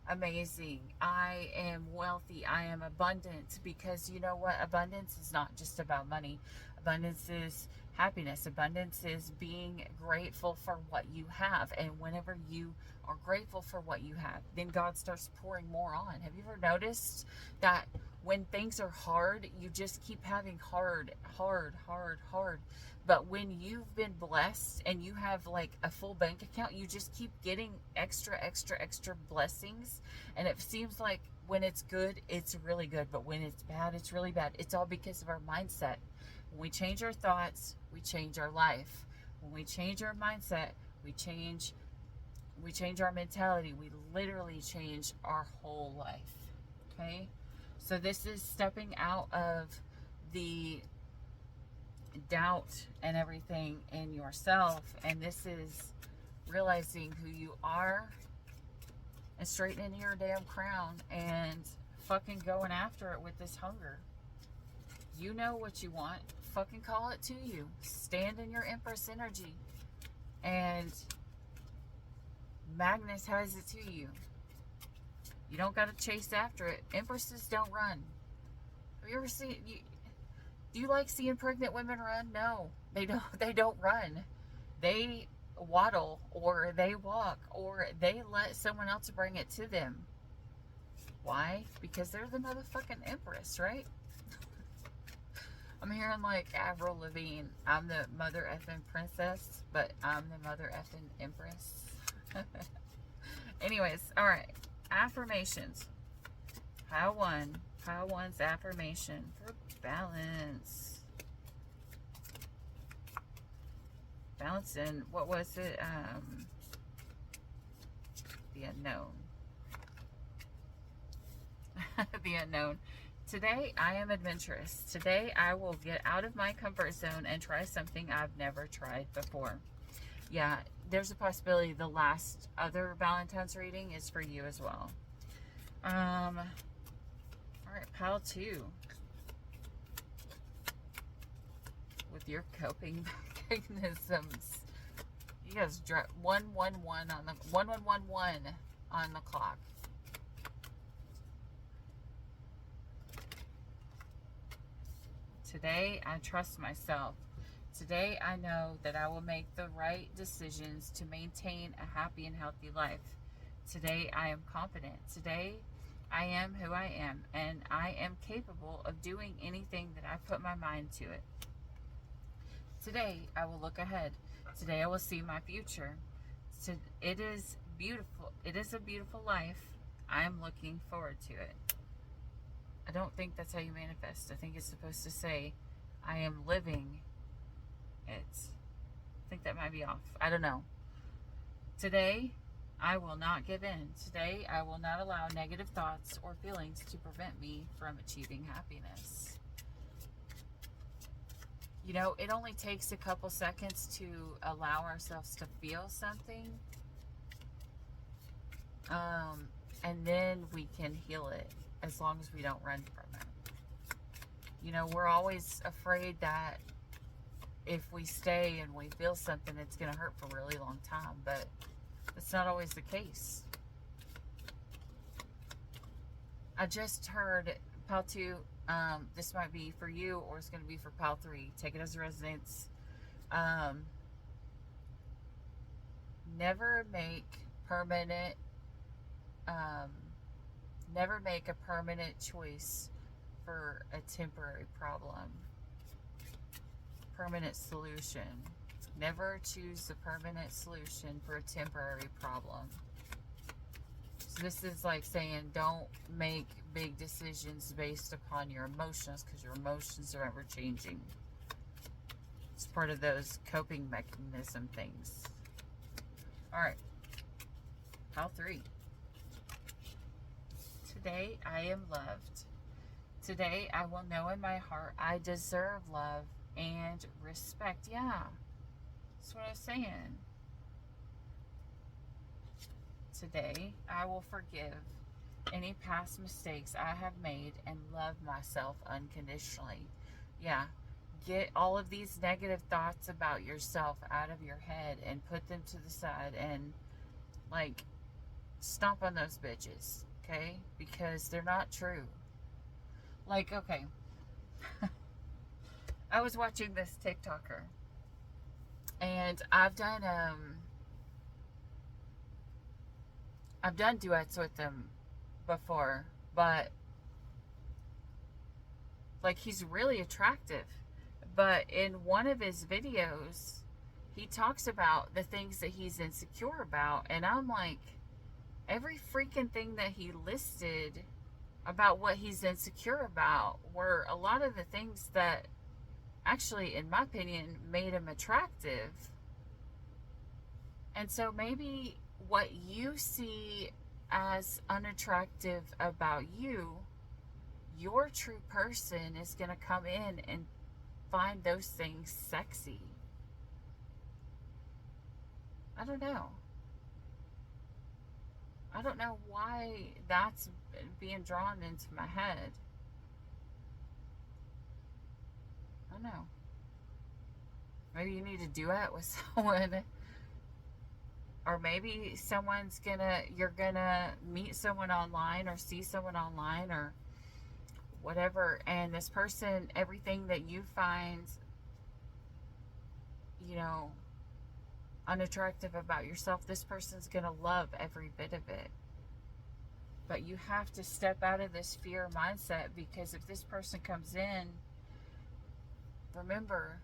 amazing. I am wealthy. I am abundant. Because you know what? Abundance is not just about money. Abundance is happiness. Abundance is being grateful for what you have. And whenever you are grateful for what you have, then God starts pouring more on. Have you ever noticed that when things are hard, you just keep having hard. But when you've been blessed and you have like a full bank account, you just keep getting extra blessings. And it seems like when it's good, it's really good. But when it's bad, it's really bad. It's all because of our mindset. When we change our thoughts, we change our life. When we change our mindset, we change our mentality. We literally change our whole life. Okay? So this is stepping out of the doubt and everything in yourself, and this is realizing who you are and straightening your damn crown and fucking going after it with this hunger. You know what you want. Fucking call it to you. Stand in your Empress energy and magnetize it to you. You don't got to chase after it. Empresses don't run. Have you ever seen? Do you like seeing pregnant women run? No, they don't. They don't run. They waddle, or they walk, or they let someone else bring it to them. Why? Because they're the motherfucking empress, right? I'm hearing like Avril Lavigne. I'm the mother effing princess, but I'm the mother effing empress. Anyways, all right. Affirmations. Pile 1. Pile 1's affirmation for balance. Balance in, what was it? The unknown. The unknown. Today, I am adventurous. Today, I will get out of my comfort zone and try something I've never tried before. Yeah, there's a possibility the last other Valentine's reading is for you as well. All right, pile 2. With your coping mechanisms. You guys drop 111 on the 1111 on the clock. Today, I trust myself. Today, I know that I will make the right decisions to maintain a happy and healthy life. Today, I am confident. Today, I am who I am, and I am capable of doing anything that I put my mind to it. Today, I will look ahead. Today, I will see my future. It is beautiful. It is a beautiful life. I am looking forward to it. I don't think that's how you manifest. I think it's supposed to say, I am living it. I think that might be off. I don't know. Today, I will not give in. Today, I will not allow negative thoughts or feelings to prevent me from achieving happiness. You know, it only takes a couple seconds to allow ourselves to feel something. And then we can heal it. As long as we don't run from it. You know, we're always afraid that if we stay and we feel something, it's going to hurt for a really long time. But that's not always the case. I just heard pile 2. This might be for you, or it's going to be for pile 3. Take it as a resonance. Never make permanent... Never make a permanent choice for a temporary problem. Permanent solution. Never choose a permanent solution for a temporary problem. So this is like saying don't make big decisions based upon your emotions, because your emotions are ever changing. It's part of those coping mechanism things. Alright. Pile 3. Today, I am loved. Today, I will know in my heart I deserve love and respect. Yeah, that's what I was saying. Today, I will forgive any past mistakes I have made and love myself unconditionally. Yeah, get all of these negative thoughts about yourself out of your head and put them to the side and, like, stomp on those bitches. Okay? Because they're not true. Like, okay. I was watching this TikToker. And I've done duets with them before. But, like, he's really attractive. But in one of his videos, he talks about the things that he's insecure about. And I'm like, every freaking thing that he listed about what he's insecure about were a lot of the things that actually, in my opinion, made him attractive. And so maybe what you see as unattractive about you, your true person is going to come in and find those things sexy. I don't know. I don't know why that's being drawn into my head. I don't know. Maybe you need to duet with someone. Or maybe you're gonna meet someone online or see someone online or whatever, and this person, everything that you find, you know, unattractive about yourself, this person's gonna love every bit of it. But you have to step out of this fear mindset, because if this person comes in, remember,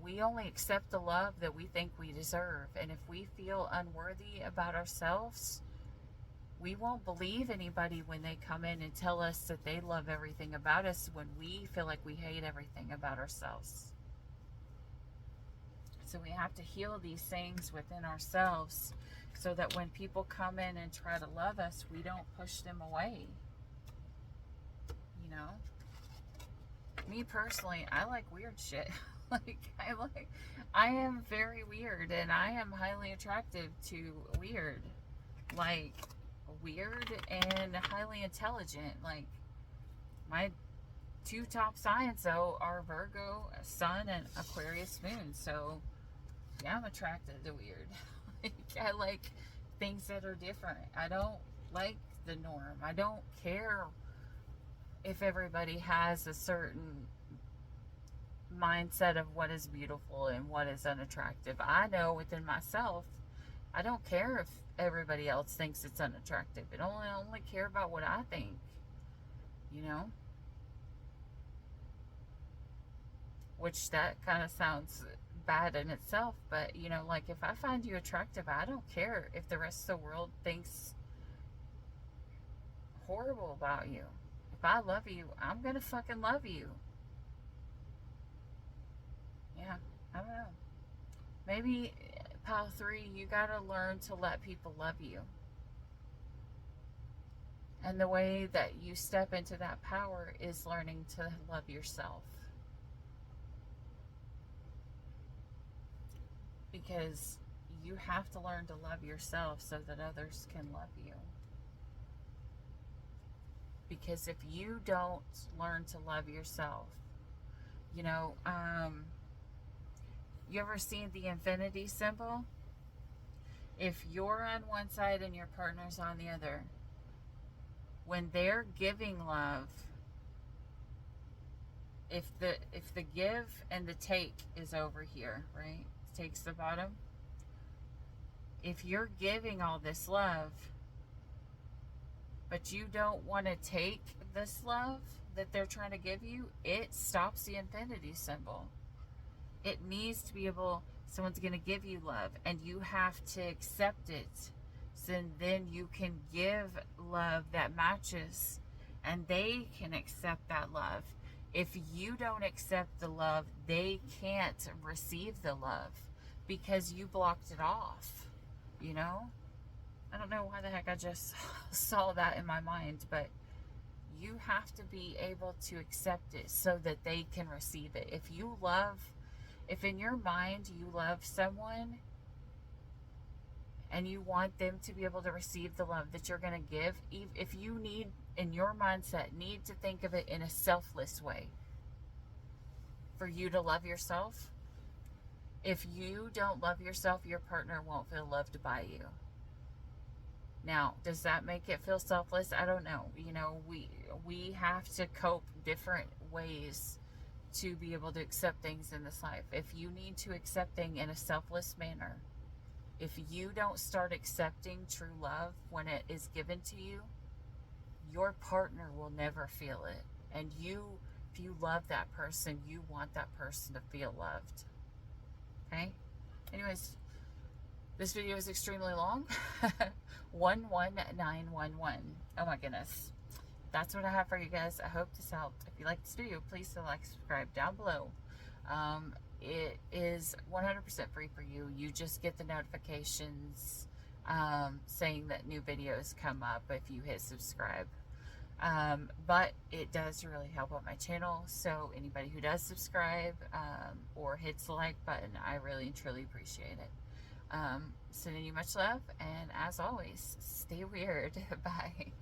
we only accept the love that we think we deserve. And if we feel unworthy about ourselves, we won't believe anybody when they come in and tell us that they love everything about us when we feel like we hate everything about ourselves. So we have to heal these things within ourselves so that when people come in and try to love us, we don't push them away. You know? Me personally, I like weird shit. I am very weird, and I am highly attractive to weird. Like, weird and highly intelligent. Like, my two top signs, though, are Virgo Sun and Aquarius Moon. So, yeah, I'm attracted to weird. I like things that are different. I don't like the norm. I don't care if everybody has a certain mindset of what is beautiful and what is unattractive. I know within myself, I don't care if everybody else thinks it's unattractive. I only care about what I think, you know? Which that kind of sounds bad in itself, but, you know, like, if I find you attractive, I don't care if the rest of the world thinks horrible about you. If I love you, I'm gonna fucking love you. Yeah, I don't know. Maybe, pile 3, you gotta learn to let people love you. And the way that you step into that power is learning to love yourself. Because you have to learn to love yourself so that others can love you. Because if you don't learn to love yourself, you know, you ever seen the infinity symbol? If you're on one side and your partner's on the other, when they're giving love, if the give and the take is over here, right? Takes the bottom. If you're giving all this love, but you don't want to take this love that they're trying to give you, it stops the infinity symbol. It needs to be able, someone's going to give you love, and you have to accept it. So then you can give love that matches, and they can accept that love. If you don't accept the love, they can't receive the love because you blocked it off, you know? I don't know why the heck I just saw that in my mind, but you have to be able to accept it so that they can receive it. If in your mind you love someone and you want them to be able to receive the love that you're going to give, if you need, in your mindset, need to think of it in a selfless way for you to love yourself. If you don't love yourself, your partner won't feel loved by you. Now, does that make it feel selfless? I don't know. You know, we have to cope different ways to be able to accept things in this life. If you need to accept things in a selfless manner, if you don't start accepting true love when it is given to you, your partner will never feel it. And if you love that person, you want that person to feel loved. Okay? Anyways, this video is extremely long. 11911. Oh my goodness. That's what I have for you guys. I hope this helped. If you like this video, please like, subscribe down below. It is 100% free for you. You just get the notifications saying that new videos come up if you hit subscribe. But it does really help out my channel. So anybody who does subscribe or hits the like button, I really and truly appreciate it. Sending you much love, and as always, stay weird. Bye.